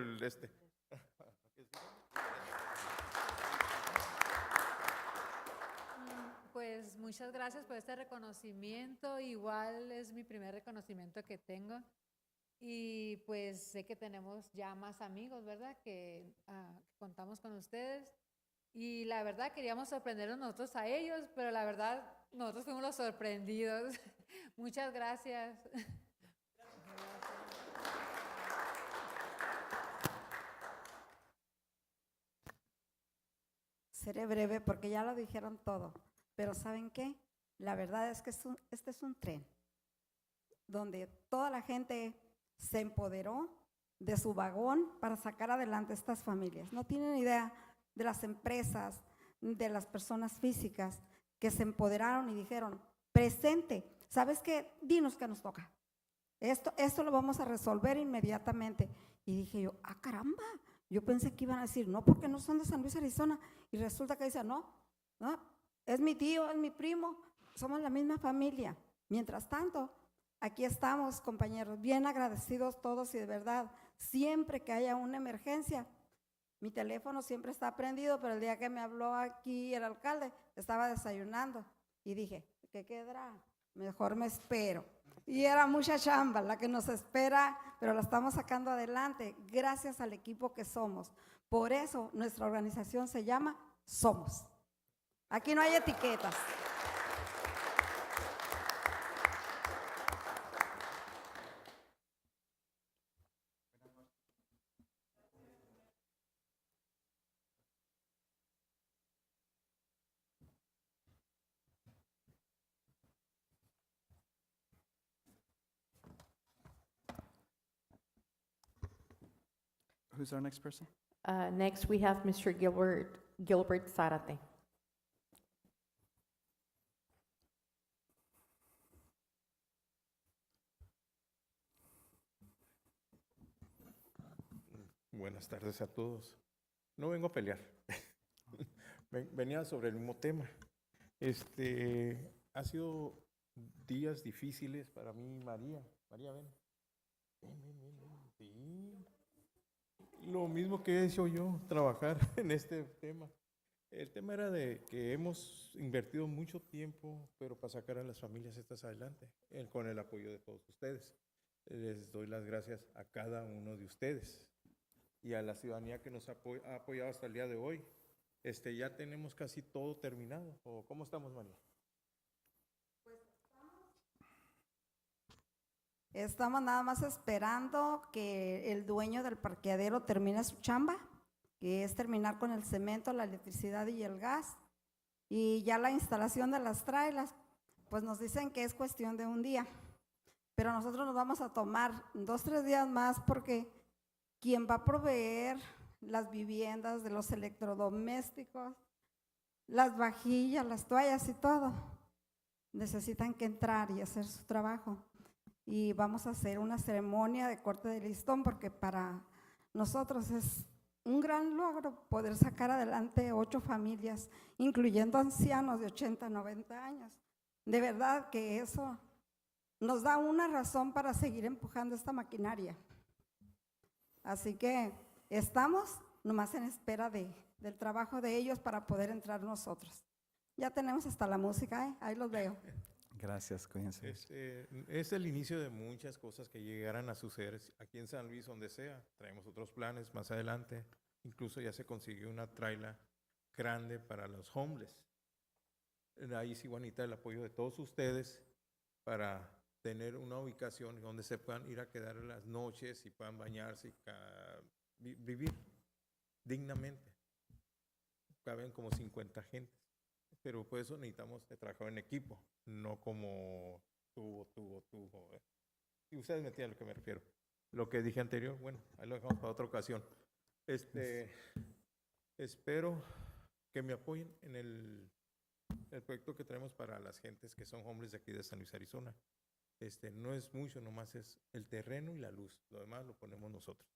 Pues muchas gracias por este reconocimiento. Igual es mi primer reconocimiento que tengo. Y pues sé que tenemos ya más amigos, ¿verdad? Que contamos con ustedes. Y la verdad queríamos sorprendernos nosotros a ellos, pero la verdad nosotros fuimos los sorprendidos. Muchas gracias. Seré breve porque ya lo dijeron todo, pero ¿saben qué? La verdad es que este es un tren donde toda la gente se empoderó de su vagón para sacar adelante estas familias. No tienen idea de las empresas, de las personas físicas que se empoderaron y dijeron, presente, ¿sabes qué? Dinos qué nos toca. Esto lo vamos a resolver inmediatamente. Y dije yo, caramba, yo pensé que iban a decir, no, porque no son de San Luis, Arizona. Y resulta que dicen, no, es mi tío, es mi primo, somos la misma familia. Mientras tanto, aquí estamos, compañeros, bien agradecidos todos, y de verdad, siempre que haya una emergencia, mi teléfono siempre está prendido, pero el día que me habló aquí el alcalde, estaba desayunando y dije, ¿qué quedará? Mejor me espero. Y era mucha chamba la que nos espera, pero la estamos sacando adelante gracias al equipo que somos. Por eso nuestra organización se llama Somos. Aquí no hay etiquetas. Who's our next person? Next, we have Mr. Gilbert Zarate. Buenas tardes a todos. No vengo a pelear. Venía sobre el mismo tema. Ha sido días difíciles para mí, María. María, ven. Ven. Sí. Lo mismo que he hecho yo, trabajar en este tema. El tema era de que hemos invertido mucho tiempo, pero para sacar a las familias estas adelante, con el apoyo de todos ustedes. Les doy las gracias a cada uno de ustedes y a la ciudadanía que nos ha apoyado hasta el día de hoy. Ya tenemos casi todo terminado. ¿O cómo estamos, María? Estamos nada más esperando que el dueño del parqueadero termine su chamba, que es terminar con el cemento, la electricidad y el gas. Y ya la instalación de las trailas, pues nos dicen que es cuestión de un día. Pero nosotros nos vamos a tomar 2 o 3 días más porque quien va a proveer las viviendas de los electrodomésticos, las vajillas, las toallas y todo, necesitan que entrar y hacer su trabajo. Y vamos a hacer una ceremonia de corte de listón porque para nosotros es un gran logro poder sacar adelante 8 familias, incluyendo ancianos de 80, 90 años. De verdad que eso nos da una razón para seguir empujando esta maquinaria. Así que estamos nomás en espera del trabajo de ellos para poder entrar nosotros. Ya tenemos hasta la música, ahí los veo. Gracias, cuídense. Es el inicio de muchas cosas que llegarán a suceder aquí en San Luis, donde sea. Traemos otros planes más adelante. Incluso ya se consiguió una traila grande para los homeless. Ahí sí, Juanita, el apoyo de todos ustedes para tener una ubicación donde se puedan ir a quedar en las noches y puedan bañarse y vivir dignamente. Caben como 50 gentes. Pero por eso necesitamos trabajar en equipo, no como tubo. Y ustedes me entienden a lo que me refiero. Lo que dije anterior, bueno, ahí lo dejamos para otra ocasión. Espero que me apoyen en el proyecto que tenemos para las gentes que son homeless de aquí de San Luis, Arizona. No es mucho, nomás es el terreno y la luz. Lo demás lo ponemos nosotros.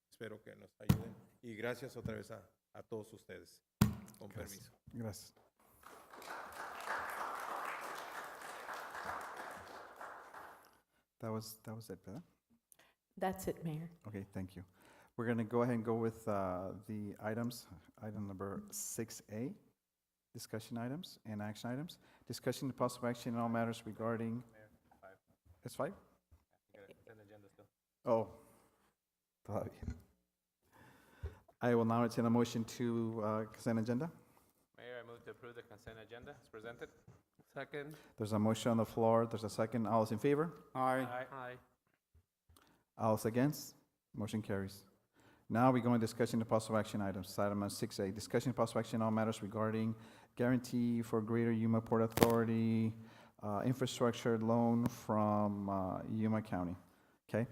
Espero que nos ayuden. Y gracias otra vez a todos ustedes. Con permiso. Gracias. That was it, ¿verdad? That's it, Mayor. Okay, thank you. We're going to go ahead and go with the items. Item number 6A, discussion items and action items. Discussion and possible action in all matters regarding. It's 5? Oh, todavía. I will now entertain a motion to consent agenda. Mayor, I move to approve the consent agenda as presented. Second. There's a motion on the floor. There's a second. All those in favor? Aye. All those against? Motion carries. Now we go into discussion and possible action items. Item 6A, discussion and possible action on all matters regarding guarantee for Greater Yuma Port Authority infrastructure loan from Yuma County. Okay?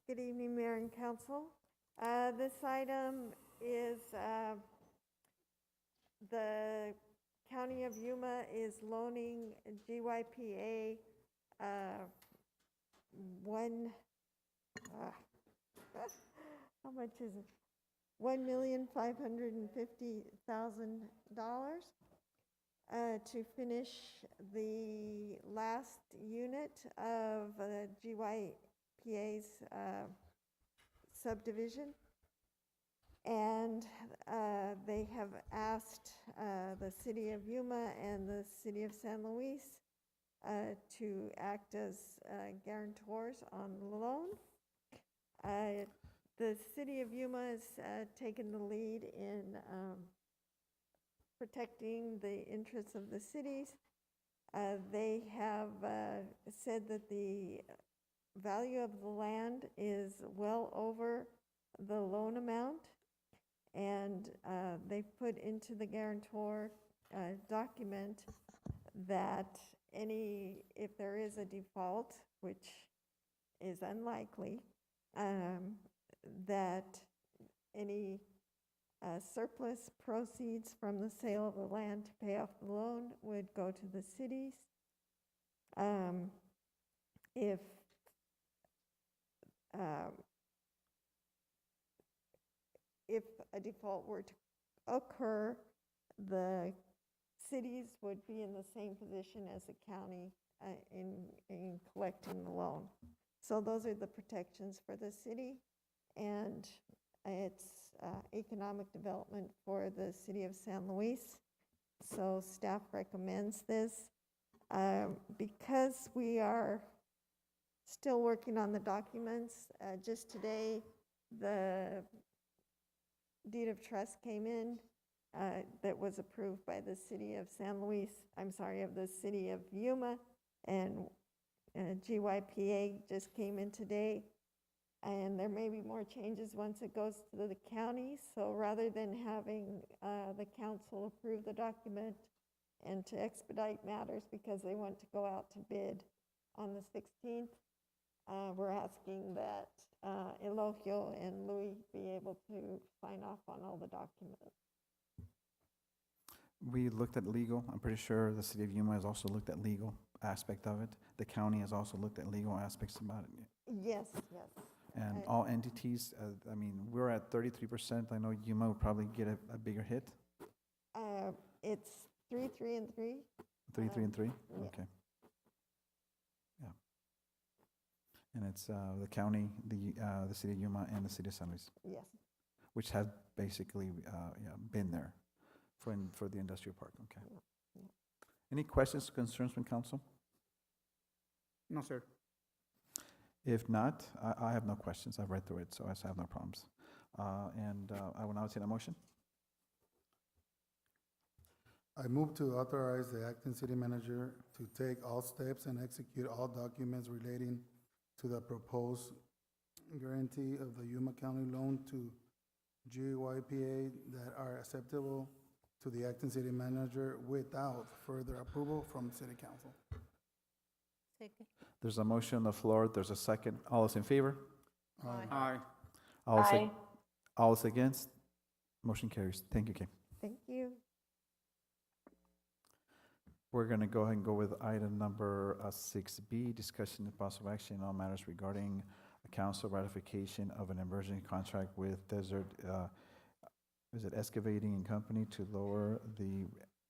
Good evening, Mayor and Council. This item is the County of Yuma is loaning GYPA how much is it? $1,550,000 to finish the last unit of GYPA's subdivision. And they have asked the City of Yuma and the City of San Luis to act as guarantors on the loan. The City of Yuma has taken the lead in protecting the interests of the cities. They have said that the value of the land is well over the loan amount, and they put into the guarantor document that if there is a default, which is unlikely, that any surplus proceeds from the sale of the land to pay off the loan would go to the cities. If if a default were to occur, the cities would be in the same position as the county in collecting the loan. So those are the protections for the city, and it's economic development for the city of San Luis. So staff recommends this. Because we are still working on the documents, just today, the deed of trust came in that was approved by the city of San Luis, of the city of Yuma, and GYPA just came in today. And there may be more changes once it goes to the county. So rather than having the council approve the document and to expedite matters because they want to go out to bid on the 16th, we're asking that Elogio and Louis be able to sign off on all the documents. We looked at legal. I'm pretty sure the city of Yuma has also looked at legal aspect of it. The county has also looked at legal aspects about it. Yes, yes. And all entities, I mean, we're at 33%. I know Yuma will probably get a bigger hit. It's 3, 3, and 3. 3, 3, and 3? Yeah. Okay. Yeah. And it's the county, the city of Yuma, and the city of San Luis, Yes. which have basically been there for the industrial park. Okay. Yeah. Any questions, concerns from council? No, sir. If not, I have no questions. I've read through it, so I have no problems. And I will now take a motion. I move to authorize the acting city manager to take all steps and execute all documents relating to the proposed guarantee of the Yuma County loan to GYPA that are acceptable to the acting city manager without further approval from city council. Second. There's a motion on the floor. There's a second. All those in favor? Aye. All those against? Motion carries. Thank you, Kay. Thank you. We're going to go ahead and go with item number 6B, discussion and possible action on all matters regarding a council ratification of an emergency contract with Desert, Excavating and Company to lower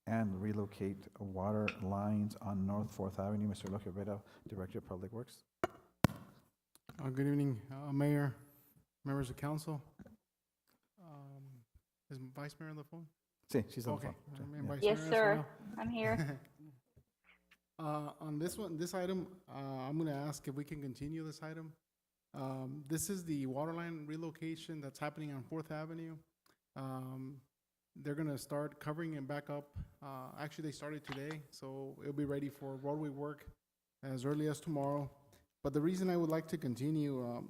and relocate water lines on North 4th Avenue. Mr. Locarreta, Director of Public Works. Good evening, Mayor, members of council. Is Vice Mayor on the phone? Sí, she's on the Okay. phone. And Vice Yes, Mayor as sir. well. I'm here. On this item, I'm going to ask if we can continue this item. This is the water line relocation that's happening on 4th Avenue. They're going to start covering it back up. Actually, they started today, so it'll be ready for roadway work as early as tomorrow. But the reason I would like to continue,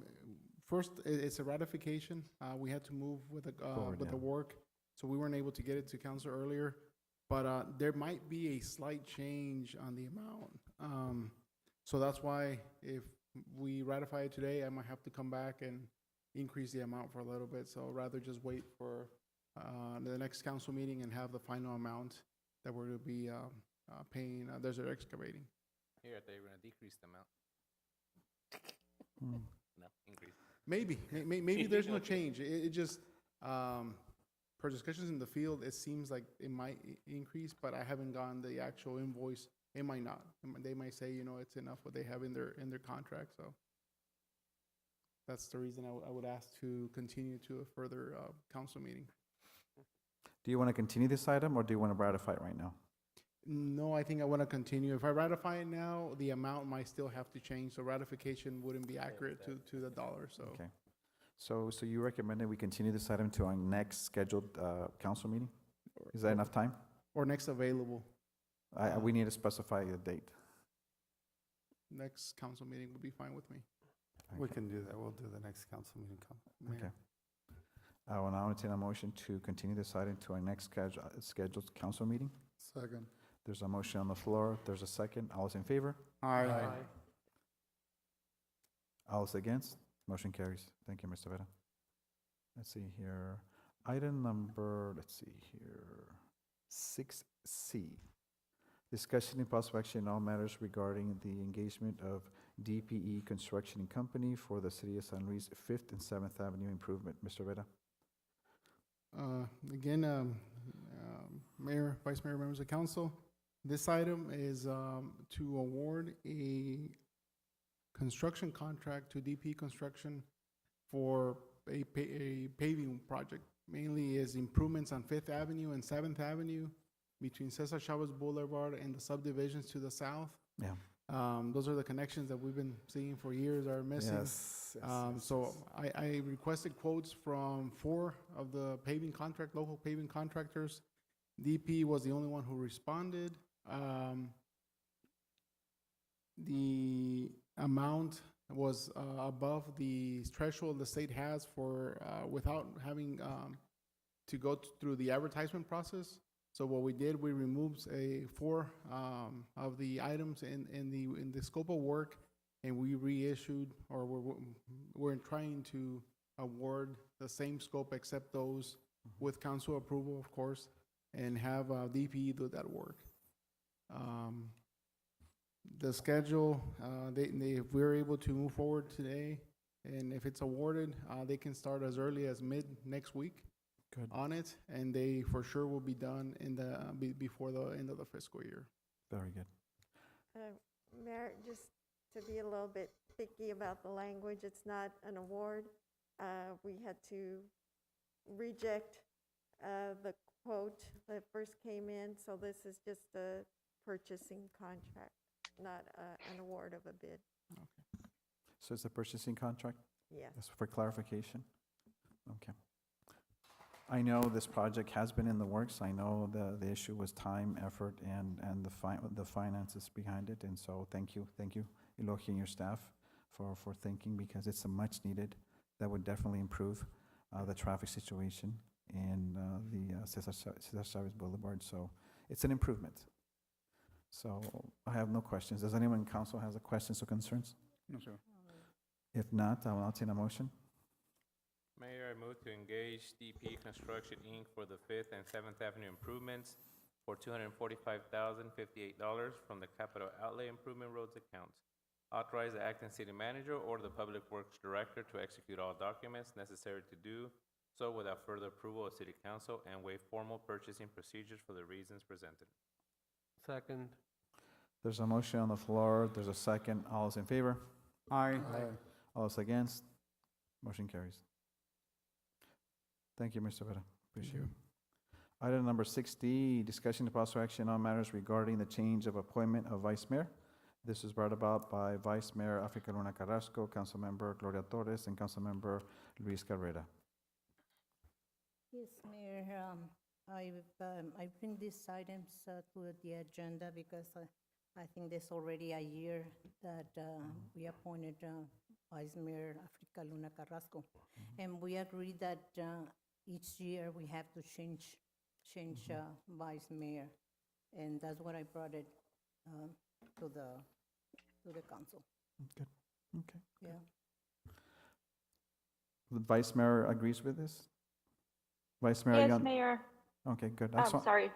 first, it's a ratification. We had to move with the work, so we weren't able to get it to council earlier. But there might be a slight change on the amount. So that's why if we ratify it today, I might have to come back and increase the amount for a little bit. So rather just wait for the next council meeting and have the final amount that we're going to be paying Desert Excavating. Here, they were going to decrease the amount. No, increase. Maybe there's no change. It just, per discussions in the field, it seems like it might increase, but I haven't gotten the actual invoice. It might not. They might say, it's enough what they have in their contract. So that's the reason I would ask to continue to a further council meeting. Do you want to continue this item, or do you want to ratify it right now? No, I think I want to continue. If I ratify it now, the amount might still have to change, so ratification wouldn't be accurate to the dollar. So Okay. So you recommend that we continue this item to our next scheduled council meeting? Is that enough time? or next available. We need to specify a date. Next council meeting would be fine with me. We can do that. We'll do the next council meeting. Okay. I will now entertain a motion to continue this item to our next scheduled council meeting. Second. There's a motion on the floor. There's a second. All those in favor? Aye. All those against? Motion carries. Thank you, Mr. Vera. Let's see here. Item number, let's see here, 6C. Discussion and possible action in all matters regarding the engagement of DPE Construction and Company for the City of San Luis 5th and 7th Avenue improvement. Mr. Vera? Again, Mayor, Vice Mayor, members of council, this item is to award a construction contract to DP Construction for a paving project. Mainly is improvements on 5th Avenue and 7th Avenue between Cesar Chavez Boulevard and the subdivisions to the south. Yeah. Those are the connections that we've been seeing for years are missing. Yes. So I requested quotes from 4 of the local paving contractors. DP was the only one who responded. The amount was above the threshold the state has for without having to go through the advertisement process. So what we did, we removed 4 of the items in the scope of work, and we reissued, or we're trying to award the same scope except those with council approval, of course, and have DPE do that work. The schedule, if we're able to move forward today, and if it's awarded, they can start as early as mid next week. Good. On it, and they for sure will be done in the before the end of the fiscal year. Very good. Mayor, just to be a little bit picky about the language, it's not an award. We had to reject the quote that first came in, so this is just a purchasing contract, not an award of a bid. Okay. So it's a purchasing contract? Yes. That's for clarification? Okay. I know this project has been in the works. I know the issue was time, effort, and the finances behind it. And so thank you, Elohi and your staff for thinking, because it's a much needed, that would definitely improve the traffic situation in the Cesar Chavez Boulevard. So it's an improvement. So I have no questions. Does anyone in council has questions or concerns? No, sir. If not, I will entertain a motion. Mayor, I move to engage DP Construction, Inc. for the 5th and 7th Avenue improvements for $245,058 from the Capital Outlay Improvement Roads account. Authorize the acting city manager or the public works director to execute all documents necessary to do so without further approval of city council, and waive formal purchasing procedures for the reasons presented. Second. There's a motion on the floor. There's a second. All those in favor? Aye. All those against? Motion carries. Thank you, Mr. Vera. Appreciate it. Item number 6D, discussion and possible action on matters regarding the change of appointment of vice mayor. This was brought about by Vice Mayor Africa Luna Carrasco, Councilmember Gloria Torres, and Councilmember Luis Carrera. Yes, Mayor, I bring these items to the agenda because I think there's already a year that we appointed Vice Mayor Africa Luna Carrasco. And we agreed that each year we have to change Vice Mayor. And that's what I brought it to the council. Good. Okay. Yeah. The Vice Mayor agrees with this? Vice Mayor? Yes, Mayor. Okay, good. I'm sorry.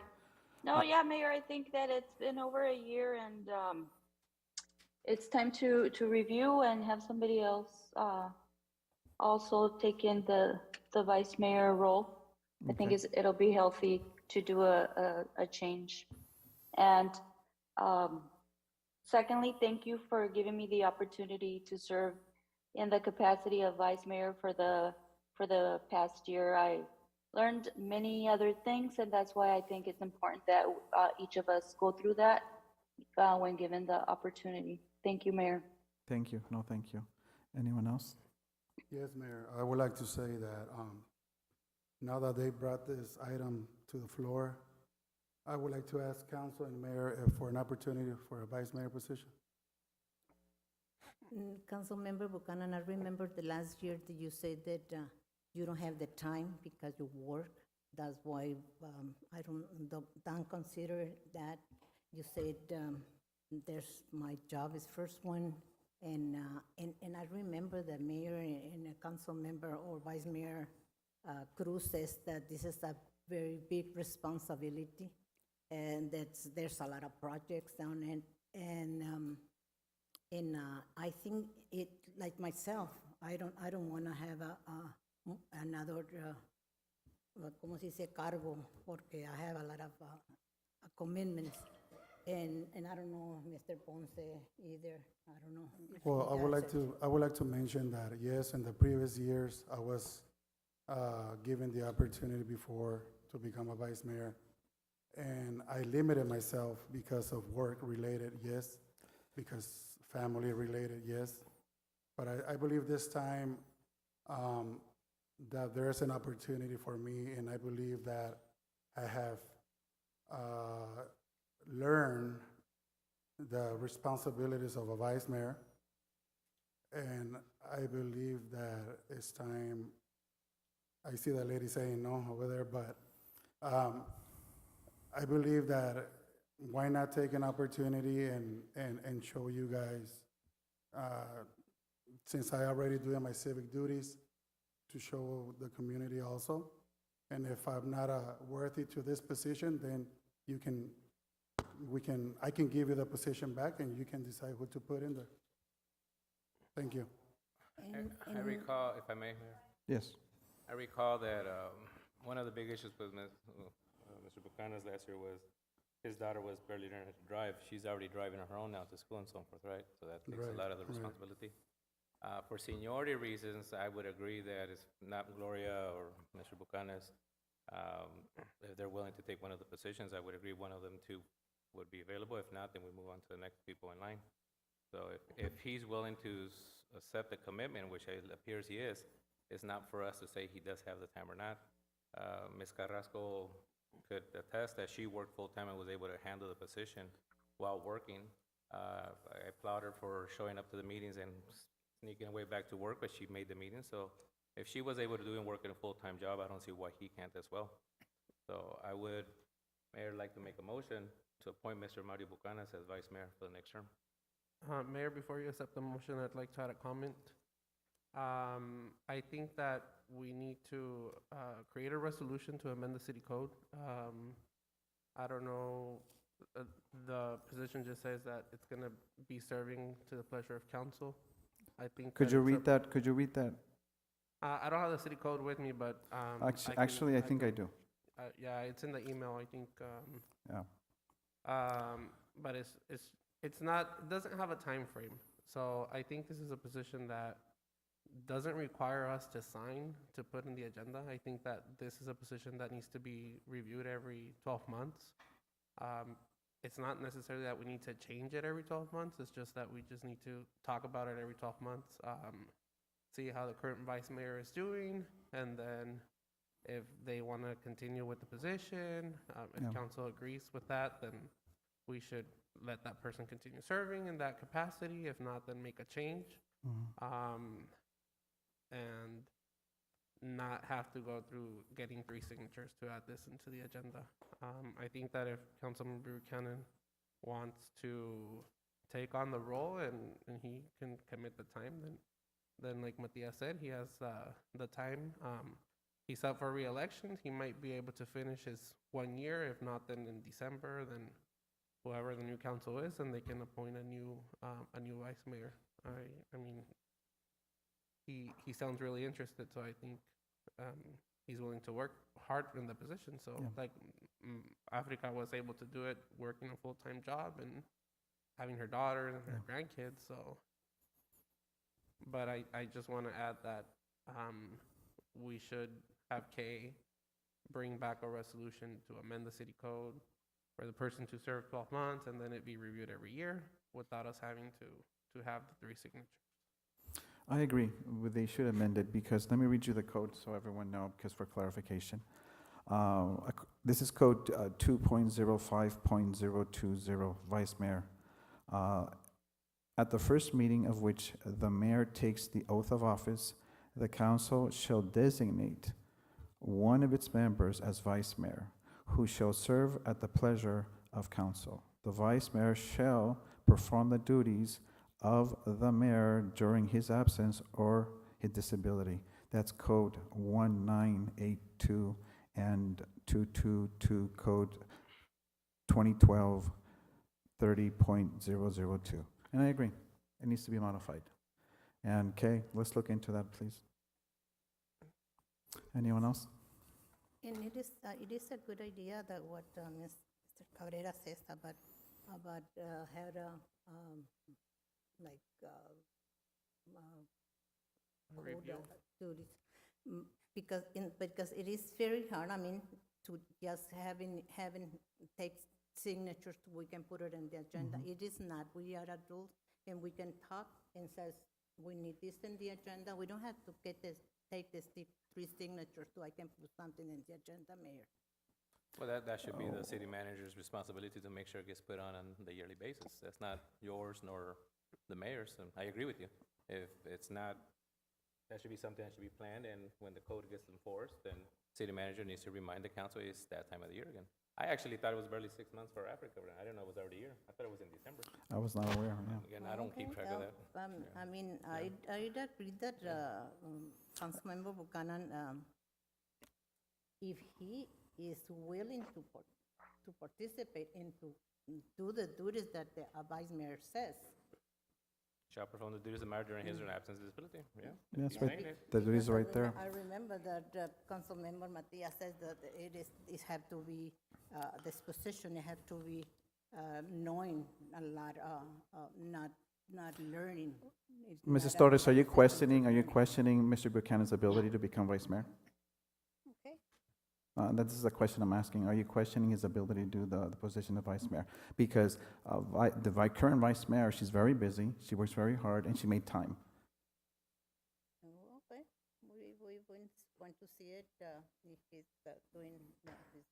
No, yeah, Mayor, I think that it's been over a year and it's time to review and have somebody else also take in the vice mayor role. I think it'll be healthy to do a change. And secondly, thank you for giving me the opportunity to serve in the capacity of vice mayor for the past year. I learned many other things, and that's why I think it's important that each of us go through that when given the opportunity. Thank you, Mayor. Thank you. No, thank you. Anyone else? Yes, Mayor. I would like to say that now that they brought this item to the floor, I would like to ask council and mayor for an opportunity for a vice mayor position. Councilmember Buchanan, I remember the last year that you said that you don't have the time because you work. That's why I don't consider that. You said my job is first one And I remember the mayor and a council member or vice mayor Cruz says that this is a very big responsibility, and there's a lot of projects down in, and I think it, like myself, I don't want to have another ¿cómo se dice? Cargo, porque I have a lot of commitments. And I don't know, Mr. Ponce either. I don't know. if Well, he has it. I would like to mention that, yes, in the previous years, I was given the opportunity before to become a vice mayor. And I limited myself because of work-related, yes, because family-related, yes. But I believe this time that there's an opportunity for me, and I believe that I have learned the responsibilities of a vice mayor. And I believe that it's time, I see that lady saying no over there, but I believe that why not take an opportunity and show you guys, since I already doing my civic duties, to show the community also. And if I'm not worthy to this position, then I can give you the position back and you can decide who to put in there. Thank you. I recall, if I may, Mayor, Yes. I recall that one of the big issues with Mr. Buchanan's last year was his daughter was barely learning to drive. She's already driving on her own now to school and so forth, right? So that takes a lot of the responsibility. For seniority reasons, I would agree that it's not Gloria or Mr. Buchanan's. If they're willing to take one of the positions, I would agree one of them two would be available. If not, then we move on to the next people in line. So if he's willing to accept the commitment, which it appears he is, it's not for us to say he does have the time or not. Ms. Carrasco could attest that she worked full-time and was able to handle the position while working. I applaud her for showing up to the meetings and sneaking away back to work, but she made the meeting. So if she was able to do and work in a full-time job, I don't see why he can't as well. So I would, Mayor, like to make a motion to appoint Mr. Mario Buchanan as Vice Mayor for the next term. Mayor, before you accept the motion, I'd like to add a comment. I think that we need to create a resolution to amend the city code. I don't know, the position just says that it's going to be serving to the pleasure of council. I think. Could you read that? Could you read that? I don't have the city code with me, but Actually, I think I do. Yeah, it's in the email. I think. Yeah. But it's not. It doesn't have a time frame. So I think this is a position that doesn't require us to sign to put in the agenda. I think that this is a position that needs to be reviewed every 12 months. It's not necessarily that we need to change it every 12 months. It's just that we just need to talk about it every 12 months, see how the current vice mayor is doing, and then if they want to continue with the position, if council agrees with that, then we should let that person continue serving in that capacity. If not, then make a change. And not have to go through getting 3 signatures to add this into the agenda. I think that if Councilman Buchanan wants to take on the role and he can commit the time, then like Matias said, he has the time. He's up for re-election. He might be able to finish his 1 year. If not, then in December, then whoever the new council is, and they can appoint a new vice mayor. I mean, he sounds really interested, so I think he's willing to work hard in the position. So like Africa was able to do it, working a full-time job and having her daughter and her grandkids. So, but I just want to add that we should have Kay bring back a resolution to amend the city code for the person to serve 12 months and then it be reviewed every year without us having to have the 3 signatures. I agree. They should amend it because, let me read you the code so everyone knows, because for clarification. This is code 2.05.020, Vice Mayor. At the first meeting of which the mayor takes the oath of office, the council shall designate one of its members as vice mayor, who shall serve at the pleasure of council. The vice mayor shall perform the duties of the mayor during his absence or his disability. That's code 1982 and 222 code 2012 30.002. And I agree, it needs to be modified. And Kay, let's look into that, please. Anyone else? And it is a good idea that what Mr. Cabrera says about how to like Review. do this. Because it is very hard. I mean, to just having take signatures, we can put it in the agenda. It is not. We are adults and we can talk and says we need this in the agenda. We don't have to take this 3 signatures so I can put something in the agenda, Mayor. Well, that should be the city manager's responsibility to make sure it gets put on the yearly basis. That's not yours nor the mayor's, and I agree with you. If it's not, that should be something that should be planned, and when the code gets enforced, then city manager needs to remind the council it's that time of the year again. I actually thought it was barely 6 months for Africa. I didn't know it was already a year. I thought it was in December. I was not aware, yeah. Again, I don't keep track of that. I mean, I agree that Councilmember Buchanan, if he is willing to participate and to do the duties that the vice mayor says. Shall perform the duties of mayor during his or her absence or disability. Yeah. Yeah, that's He's right. saying it. The duties are right there. I remember that Councilmember Matias says that it have to be, this position, it have to be knowing a lot, not learning. It's not Mrs. a- Torres, are you questioning Mr. Buchanan's ability to become vice mayor? Okay. This is a question I'm asking. Are you questioning his ability to do the position of vice mayor? Because the current vice mayor, she's very busy, she works very hard, and she made time. Okay, we want to see it, if he's doing his,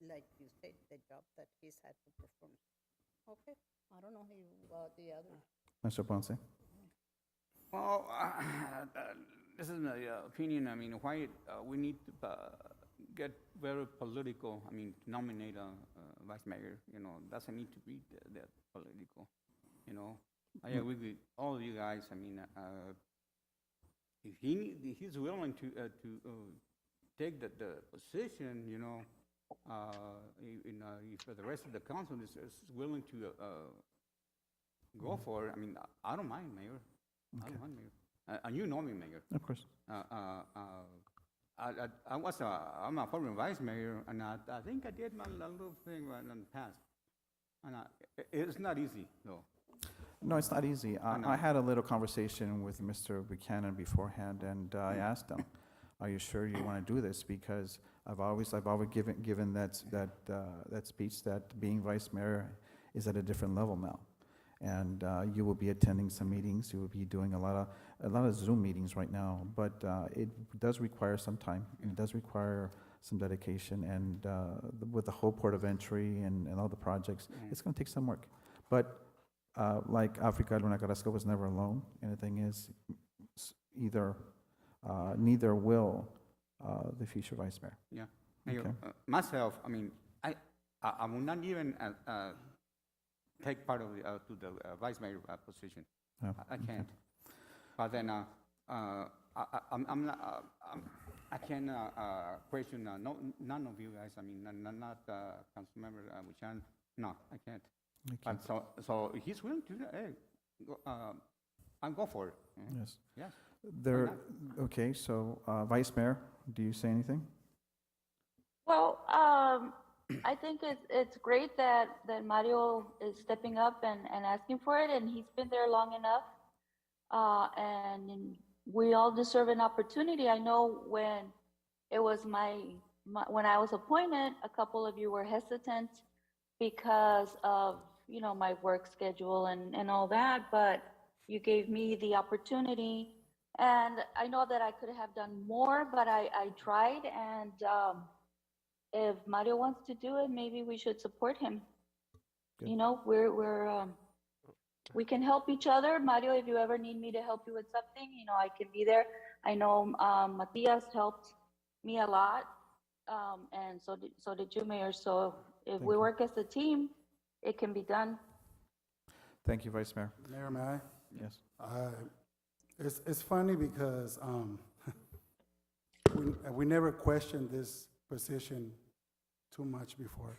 like you said, the job that he's had to perform. Okay, I don't know the other. Mr. Ponce? Well, this is my opinion. I mean, why we need to get very political. I mean, to nominate a vice mayor, doesn't need to be that political. I agree with all of you guys. I mean, if he's willing to take the position, if the rest of the council is willing to go for it, I mean, I don't mind, Mayor. I don't mind, Mayor. And you know me, Mayor. Of course. I'm a former vice mayor, and I think I did my little thing in the past. And it's not easy, though. No, it's not easy. I had a little conversation with Mr. Buchanan beforehand, and I asked him, "Are you sure you want to do this?" Because I've always given that speech that being vice mayor is at a different level now, and you will be attending some meetings. You will be doing a lot of Zoom meetings right now, but it does require some time. And it does require some dedication, and with the whole port of entry and all the projects, it's going to take some work. But like Africa Luna Carrasco was never alone, and the thing is, neither will the future vice mayor. Yeah, Mayor, Okay. Myself, I mean, I will not even take part of to the vice mayor position. Oh, I okay. can't. But then I'm not. I can question none of you guys. I mean, not Councilmember Buchanan. No, I can't. Okay. But so he's willing to. Hey, I'll go for it. Yes. Yes. Okay, so Vice Mayor, do you say anything? Well, I think it's great that Mario is stepping up and asking for it, and he's been there long enough. And we all deserve an opportunity. I know when it was when I was appointed, a couple of you were hesitant because of, my work schedule and all that, but you gave me the opportunity. And I know that I could have done more, but I tried, and if Mario wants to do it, maybe we should support him. Good. We can help each other. Mario, if you ever need me to help you with something, I can be there. I know Matias helped me a lot, and so did you, Mayor. So if we work as a team, it can be done. Thank you, Vice Mayor. Mayor, may I? Yes. It's funny because we never questioned this position too much before.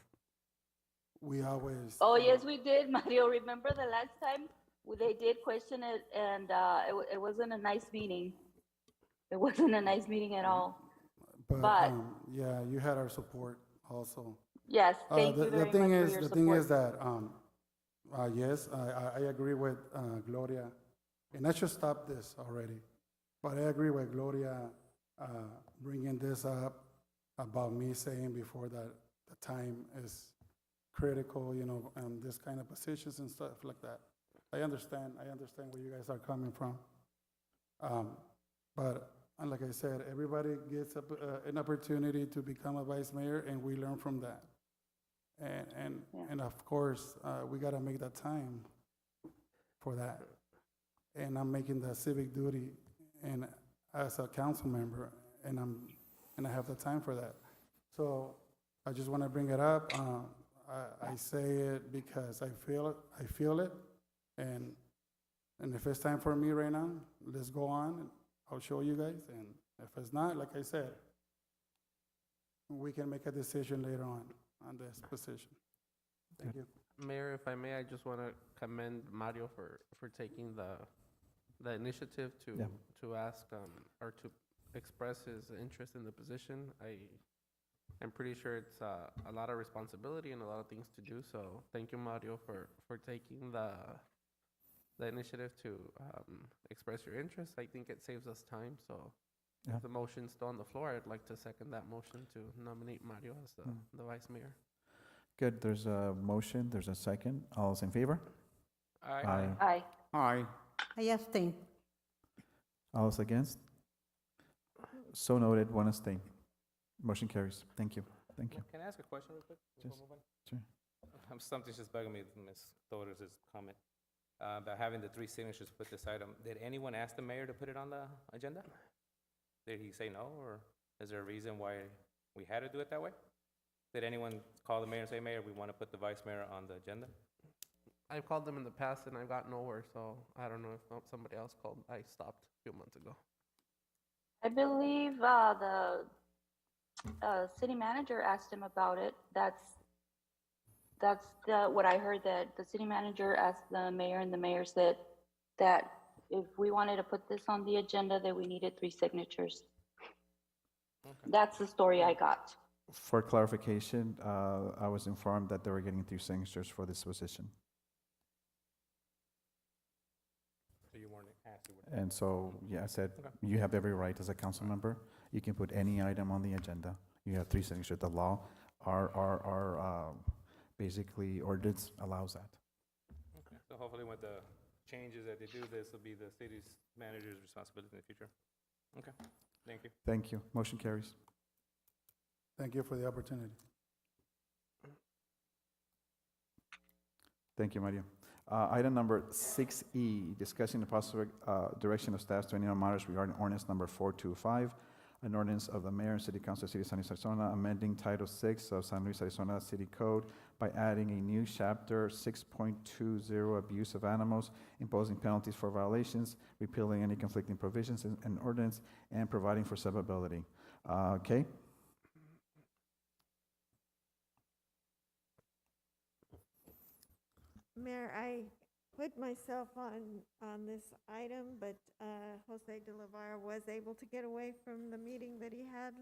We always. Oh, yes, we did, Mario. Remember the last time they did question it, and it wasn't a nice meeting. It wasn't a nice meeting at all. But Yeah, you had our support also. yes, thank you very much for your The thing is support. that, yes, I agree with Gloria, and I should stop this already. But I agree with Gloria bringing this up about me saying before that the time is critical, and this kind of positions and stuff like that. I understand where you guys are coming from. But like I said, everybody gets an opportunity to become a vice mayor, and we learn from that. And of course, we got to make that time for that. And I'm making the civic duty, and as a council member, and I have the time for that. So I just want to bring it up. I say it because I feel it, and if it's time for me right now, let's go on. I'll show you guys, and if it's not, like I said, we can make a decision later on this position. Thank you. Mayor, if I may, I just want to commend Mario for taking the initiative to ask or to express his interest in the position. I'm pretty sure it's a lot of responsibility and a lot of things to do. So thank you, Mario, for taking the initiative to express your interest. I think it saves us time. So if the motion's still on the floor, I'd like to second that motion to nominate Mario as the vice mayor. Good, there's a motion, there's a second. All those in favor? Aye. Aye. Aye. I abstain. All those against? So noted, one abstain. Motion carries. Thank you. Thank you. Can I ask a question real quick? before Just- we move on? Sure. Something's just bugging me with Ms. Torres' comment about having the 3 signatures put this item. Did anyone ask the mayor to put it on the agenda? Did he say no, or is there a reason why we had to do it that way? Did anyone call the mayor and say, Mayor, we want to put the vice mayor on the agenda? I've called them in the past and I've got nowhere, so I don't know if somebody else called. I stopped a few months ago. I believe the city manager asked him about it. That's what I heard, that the city manager asked the mayor, and the mayor said that if we wanted to put this on the agenda, that we needed 3 signatures. Okay. That's the story I got. For clarification, I was informed that they were getting 3 signatures for this position. So you weren't asked. You were And so, yeah, I said, Okay. you have every right as a council member. You can put any item on the agenda. You have 3 signatures. The law, our basically ordinance allows that. Okay. So hopefully with the changes that they do, this will be the city's manager's responsibility in the future. Okay, thank you. Thank you. Motion carries. Thank you for the opportunity. Thank you, Mario. Item number 6E, discussing the possible direction of staff to any matters regarding ordinance number 425, an ordinance of the mayor and city council of the city of San Luis, Arizona, amending Title 6 of San Luis, Arizona City Code by adding a new chapter 6.20, abuse of animals, imposing penalties for violations, repealing any conflicting provisions in an ordinance, and providing for severability. Okay? Mayor, I put myself on this item, but Jose de la Vara was able to get away from the meeting that he had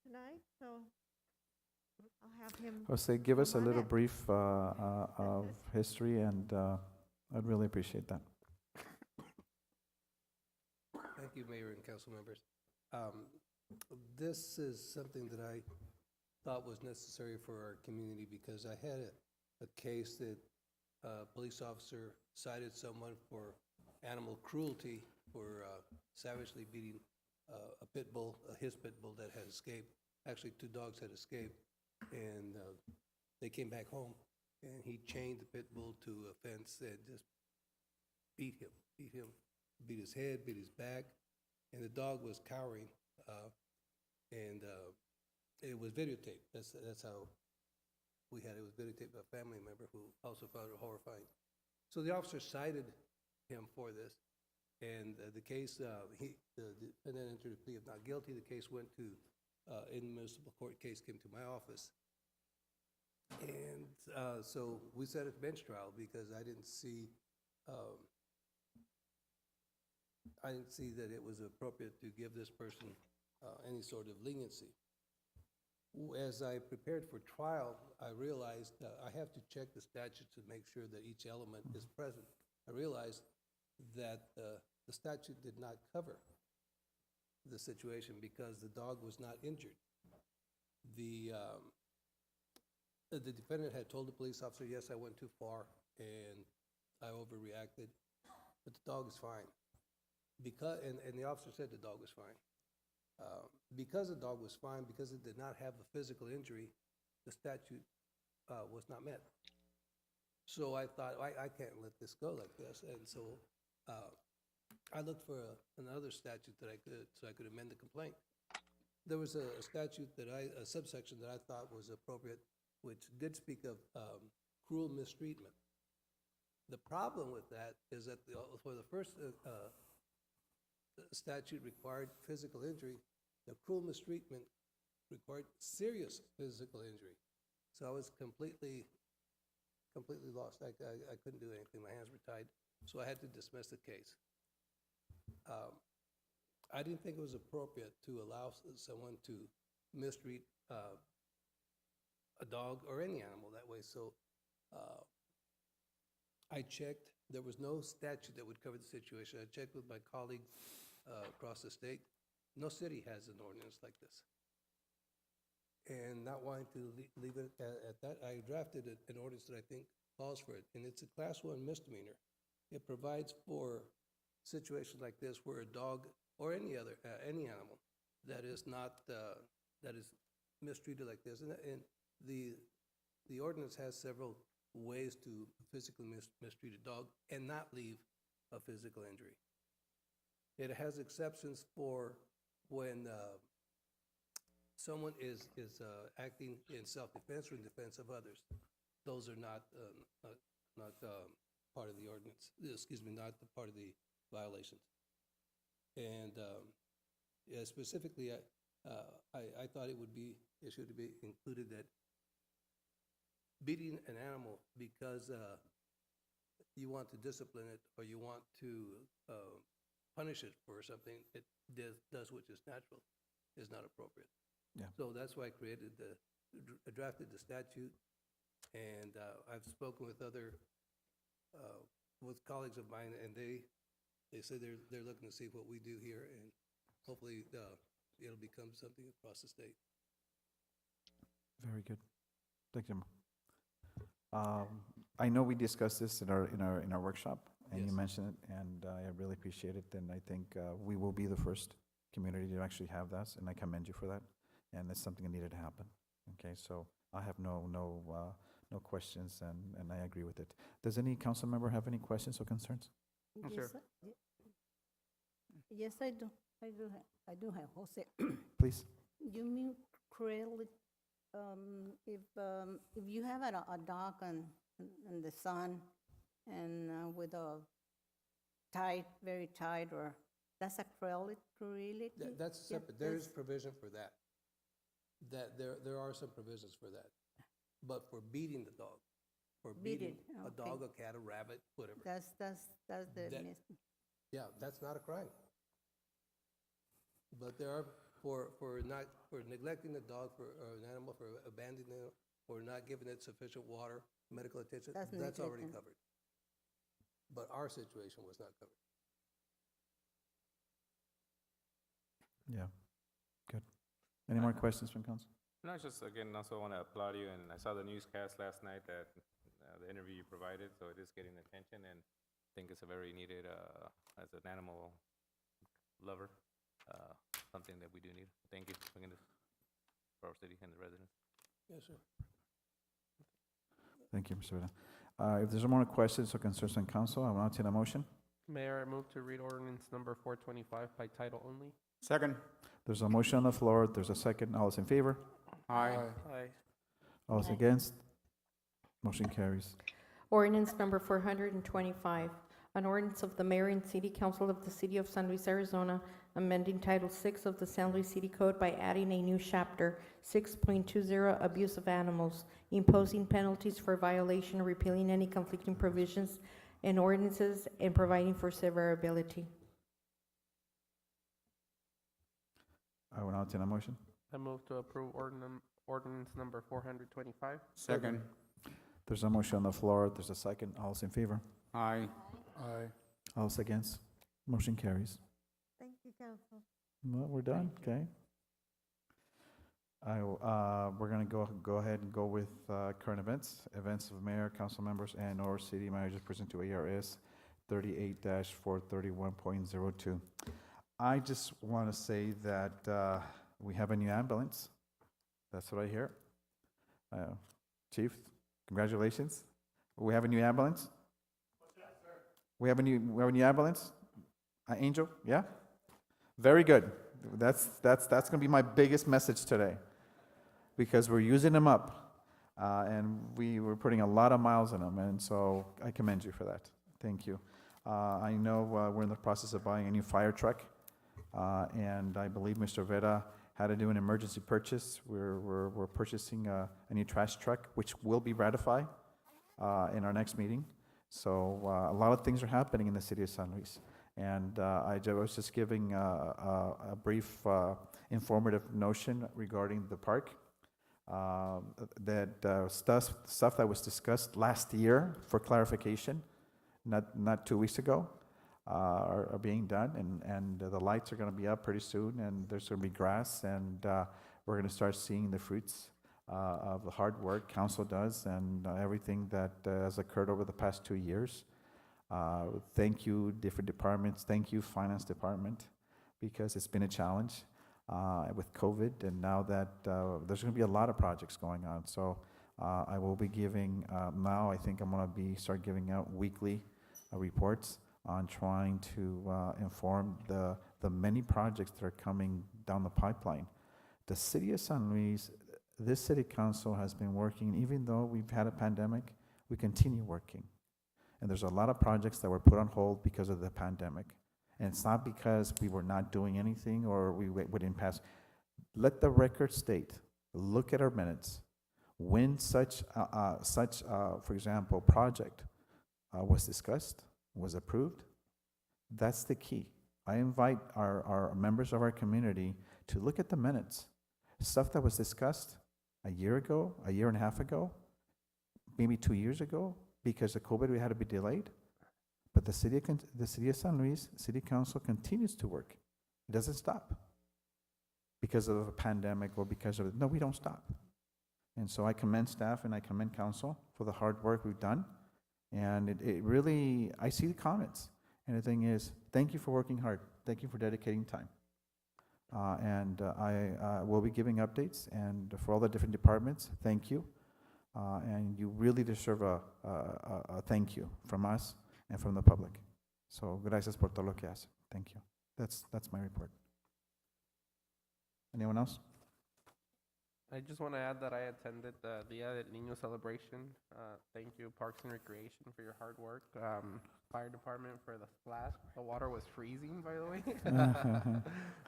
tonight, so I'll have him. Jose, give us a come on little in. brief of history, and I'd really appreciate that. Thank you, Mayor and council members. This is something that I thought was necessary for our community because I had a case that a police officer cited someone for animal cruelty for savagely beating a pit bull, his pit bull that had escaped. Actually, 2 dogs had escaped, and they came back home, and he chained the pit bull to a fence and just beat him, beat his head, beat his back, and the dog was cowering, and it was videotaped. That's how we had it. It was videotaped by a family member who also found it horrifying. So the officer cited him for this. And the case, the defendant entered a plea of not guilty. The case went to, in municipal court, case came to my office. And so we set a bench trial because I didn't see that it was appropriate to give this person any sort of leniency. As I prepared for trial, I realized I have to check the statute to make sure that each element is present. I realized that the statute did not cover the situation because the dog was not injured. The defendant had told the police officer, yes, I went too far and I overreacted, but the dog is fine. And the officer said the dog was fine. Because the dog was fine, because it did not have a physical injury, the statute was not met. So I thought, I can't let this go like this. And so I looked for another statute that I could amend the complaint. There was a statute a subsection that I thought was appropriate, which did speak of cruel mistreatment. The problem with that is that for the first statute required physical injury, the cruel mistreatment required serious physical injury. So I was completely lost. I couldn't do anything. My hands were tied. So I had to dismiss the case. I didn't think it was appropriate to allow someone to mistreat a dog or any animal that way. So I checked. There was no statute that would cover the situation. I checked with my colleagues across the state. No city has an ordinance like this. And not wanting to leave it at that, I drafted an ordinance that I think calls for it. And it's a Class 1 misdemeanor. It provides for situations like this where a dog or any animal that is not that is mistreated like this, and the ordinance has several ways to physically mistreat a dog and not leave a physical injury. It has exceptions for when someone is acting in self-defense or in defense of others. Those are not part of the ordinance. Excuse me, not part of the violations. And specifically, I thought it should be included that beating an animal because you want to discipline it or you want to punish it for something it does which is natural is not appropriate. Yeah. So that's why I drafted the statute, and I've spoken with with colleagues of mine, and they say they're looking to see what we do here, and hopefully it'll become something across the state. Very good. Thank you. I know we discussed this in our workshop, and you Yes. mentioned it, and I really appreciate it. And I think we will be the first community to actually have that, and I commend you for that. And it's something that needed to happen. Okay, so I have no questions, and I agree with it. Does any council member have any questions or concerns? Yes, yes, I do. I do have, Jose. Please. You mean cruelty, if you have a dog in the sun and with a very tight, or that's a cruelty? That's separate. There is provision for that. There are some provisions for that. But for beating the dog, for beating a dog, a cat, a rabbit, whatever. That's the Yeah, that's not a crime. But there are for neglecting a dog or an animal, for abandoning it, or not giving it sufficient water, medical attention. That's already negligent. covered. But our situation was not covered. Yeah. Good. Any more questions from council? No, just again, also want to applaud you, and I saw the newscast last night that the interview you provided, so it is getting attention, and I think it's a very needed, as an animal lover, something that we do need. Thank you for bringing this for our city and the residents. Yes, sir. Thank you, Mr. Vera. If there's no more questions or concerns on council, I will now take a motion. Mayor, I move to read ordinance number 425 by title only. Second. There's a motion on the floor. There's a second. All those in favor? Aye. Aye. All those against? Motion carries. Ordinance number 425, An ordinance of the mayor and city council of the city of San Luis, Arizona, amending Title VI of the San Luis City Code by adding a new chapter, 6.20, Abuse of Animals, imposing penalties for violation, repealing any conflicting provisions and ordinances, and providing for severability. I will now entertain a motion. I move to approve ordinance number 425. Second. There's a motion on the floor. There's a second. All those in favor? Aye. Aye. All those against? Motion carries. Thank you, Council. No, we're done, okay. We're gonna go ahead and go with current events. Events of mayor, council members, and or city managers present to ARS 38-431.02. I just want to say that we have a new ambulance. That's what I hear. Chief, congratulations. We have a new ambulance. We have a new ambulance. Angel, yeah. Very good. That's gonna be my biggest message today, because we're using them up, and we're putting a lot of miles on them, and so I commend you for that. Thank you. I know we're in the process of buying a new fire truck, and I believe Mr. Vera had to do an emergency purchase. We're purchasing a new trash truck, which will be ratified in our next meeting. So a lot of things are happening in the city of San Luis. And I was just giving a brief informative notion regarding the park. Stuff that was discussed last year for clarification, not 2 weeks ago, are being done, and the lights are going to be up pretty soon, and there's going to be grass, and we're going to start seeing the fruits of the hard work council does and everything that has occurred over the past 2 years. Thank you, different departments. Thank you, finance department, because it's been a challenge with COVID, and now that there's going to be a lot of projects going on. So I will be giving, now I think I'm going to start giving out weekly reports on trying to inform the many projects that are coming down the pipeline. The city of San Luis, this city council has been working, even though we've had a pandemic, we continue working. And there's a lot of projects that were put on hold because of the pandemic. And it's not because we were not doing anything or we wouldn't pass. Let the record state, look at our minutes. When such, for example, project was discussed, was approved, that's the key. I invite our members of our community to look at the minutes. Stuff that was discussed a year ago, a year and a half ago, maybe 2 years ago, because of COVID, we had to be delayed. But the city of San Luis, city council continues to work. It doesn't stop because of a pandemic or because of, no, we don't stop. And so I commend staff and I commend council for the hard work we've done. And it really, I see the comments. And the thing is, thank you for working hard. Thank you for dedicating time. And I will be giving updates, and for all the different departments, thank you. And you really deserve a thank you from us and from the public. So, gracias por todo lo que hace. Thank you. That's my report. Anyone else? I just want to add that I attended the Dia del Niño celebration. Thank you, Parks and Recreation, for your hard work. Fire Department for the splash. The water was freezing, by the way,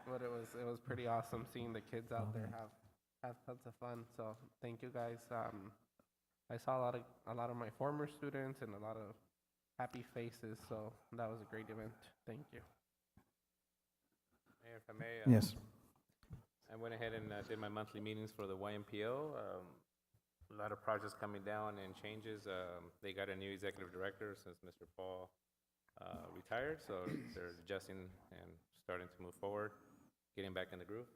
but it was pretty awesome seeing the kids out there have tons of fun. So thank you guys. I saw a lot of my former students and a lot of happy faces. So that was a great event. Thank you. Mayor, if I may. Yes. I went ahead and did my monthly meetings for the YMPO. A lot of projects coming down and changes. They got a new executive director since Mr. Paul retired, so they're adjusting and starting to move forward, getting back in the groove.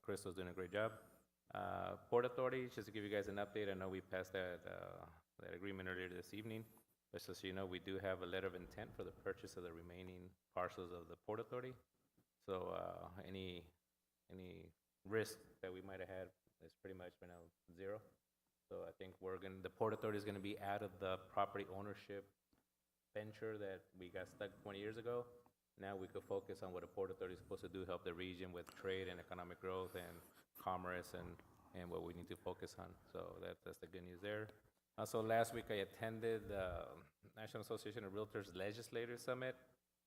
Crystal's doing a great job. Port Authority, just to give you guys an update, I know we passed that agreement earlier this evening, but just so you know, we do have a letter of intent for the purchase of the remaining parcels of the Port Authority. So any risk that we might have had is pretty much been out zero. So I think the Port Authority is going to be out of the property ownership venture that we got stuck 20 years ago. Now we could focus on what a Port Authority is supposed to do, help the region with trade and economic growth and commerce and what we need to focus on. So that's the good news there. Also, last week I attended the National Association of Realtors Legislator Summit.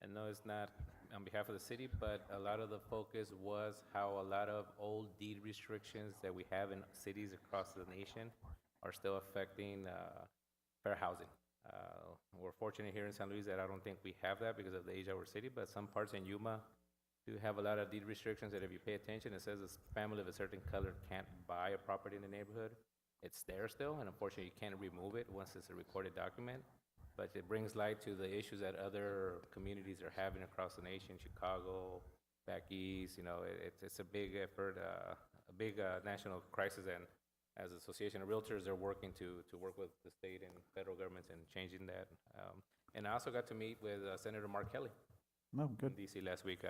And no, it's not on behalf of the city, but a lot of the focus was how a lot of old deed restrictions that we have in cities across the nation are still affecting fair housing. We're fortunate here in San Luis that I don't think we have that because of the age of our city, but some parts in Yuma do have a lot of deed restrictions that if you pay attention, it says a family of a certain color can't buy a property in the neighborhood. It's there still, and unfortunately you can't remove it once it's a recorded document. But it brings light to the issues that other communities are having across the nation, Chicago, back east. You know, it's a big effort, a big national crisis, and as an Association of Realtors, they're working to work with the state and federal governments in changing that. And I also got to meet with Senator Mark Kelly Oh, good. in DC last week.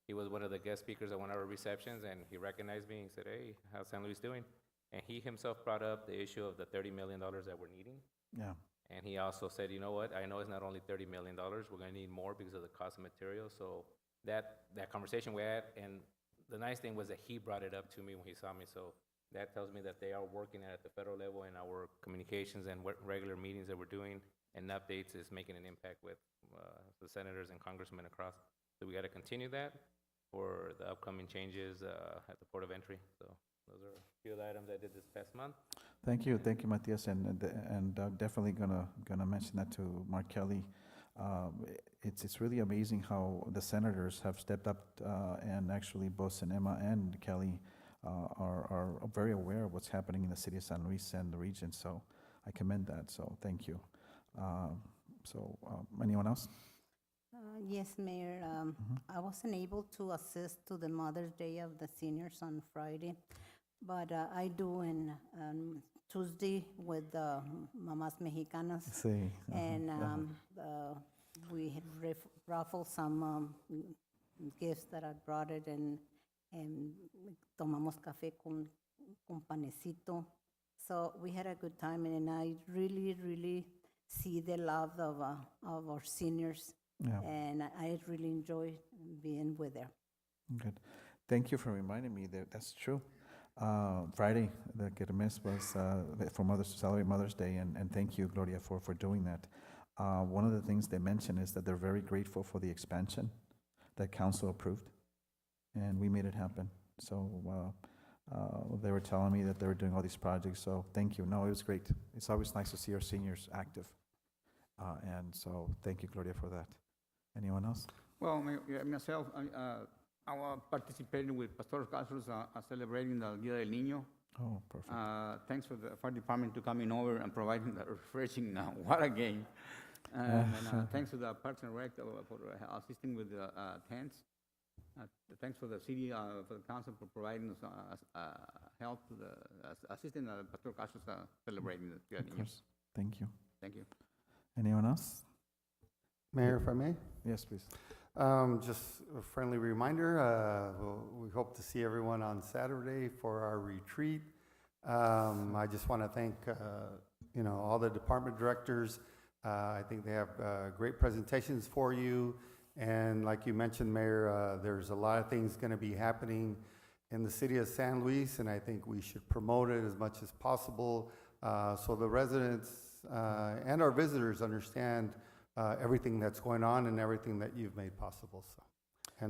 He was one of the guest speakers at one of our receptions, and he recognized me. He said, "Hey, how's San Luis doing?" And he himself brought up the issue of the $30 million that we're needing. Yeah. And he also said, you know what, I know it's not only $30 million, we're gonna need more because of the cost of materials. So that conversation we had, and the nice thing was that he brought it up to me when he saw me. So that tells me that they are working at the federal level, and our communications and regular meetings that we're doing and updates is making an impact with the senators and congressmen across. So we gotta continue that for the upcoming changes at the port of entry. So those are a few of the items I did this past month. Thank you, Matias, and definitely gonna mention that to Mark Kelly. It's really amazing how the senators have stepped up, and actually both Sinema and Kelly are very aware of what's happening in the city of San Luis and the region. So I commend that. So thank you. Anyone else? Yes, Mayor. I wasn't able to assist to the Mother's Day of the seniors on Friday, but I do on Tuesday with the Mamás Mexicanas. Sí. And we raffled some gifts that I brought it, and tomamos café con panecito. So we had a good time, and I really see the love of our seniors. Yeah. And I really enjoy being with them. Good. Thank you for reminding me that that's true. Friday, the Kermes was for celebrate Mother's Day, and thank you, Gloria, for doing that. One of the things they mentioned is that they're very grateful for the expansion that council approved, and we made it happen. So they were telling me that they were doing all these projects, so thank you. No, it was great. It's always nice to see our seniors active. And so thank you, Gloria, for that. Anyone else? Well, myself, I was participating with Pastor Castros celebrating the Dia del Niño. Oh, perfect. Thanks for the fire department to coming over and providing the refreshing water game. And thanks to the Parks and Rec for assisting with the tents. Thanks for the city, for the council for providing us help to assisting Pastor Castros celebrating the Dia del Niño. Thank you. Thank you. Anyone else? Mayor, if I may? Yes, please. Just a friendly reminder, we hope to see everyone on Saturday for our retreat. I just want to thank, all the department directors. I think they have great presentations for you. And like you mentioned, Mayor, there's a lot of things going to be happening in the city of San Luis, and I think we should promote it as much as possible so the residents and our visitors understand everything that's going on and everything that you've made possible.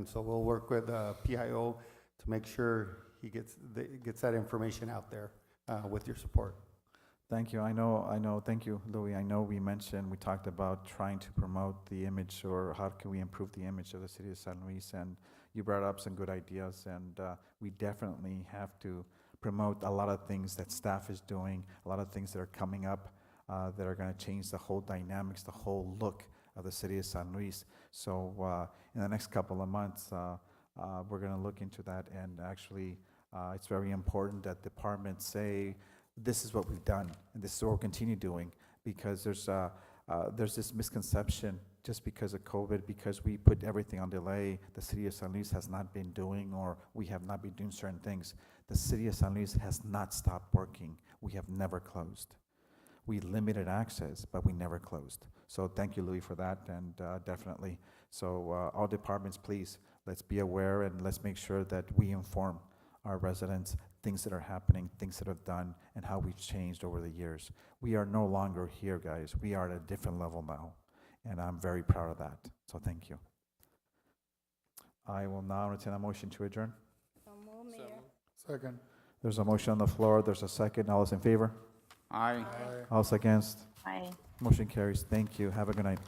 So we'll work with PIO to make sure he gets that information out there with your support. Thank you. I know. Thank you, Louis. I know we talked about trying to promote the image, or how can we improve the image of the city of San Luis, and you brought up some good ideas, and we definitely have to promote a lot of things that staff is doing, a lot of things that are coming up that are going to change the whole dynamics, the whole look of the city of San Luis. So in the next couple of months, we're going to look into that, and actually it's very important that departments say, this is what we've done, and this is what we'll continue doing, because there's this misconception just because of COVID, because we put everything on delay, the city of San Luis has not been doing, or we have not been doing certain things. The city of San Luis has not stopped working. We have never closed. We limited access, but we never closed. So thank you, Louis, for that, and definitely. So all departments, please, let's be aware, and let's make sure that we inform our residents, things that are happening, things that are done, and how we've changed over the years. We are no longer here, guys. We are at a different level now, and I'm very proud of that. So thank you. I will now entertain a motion to adjourn. Second. There's a motion on the floor. There's a second. All those in favor? Aye. All those against? Aye. Motion carries. Thank you. Have a good night.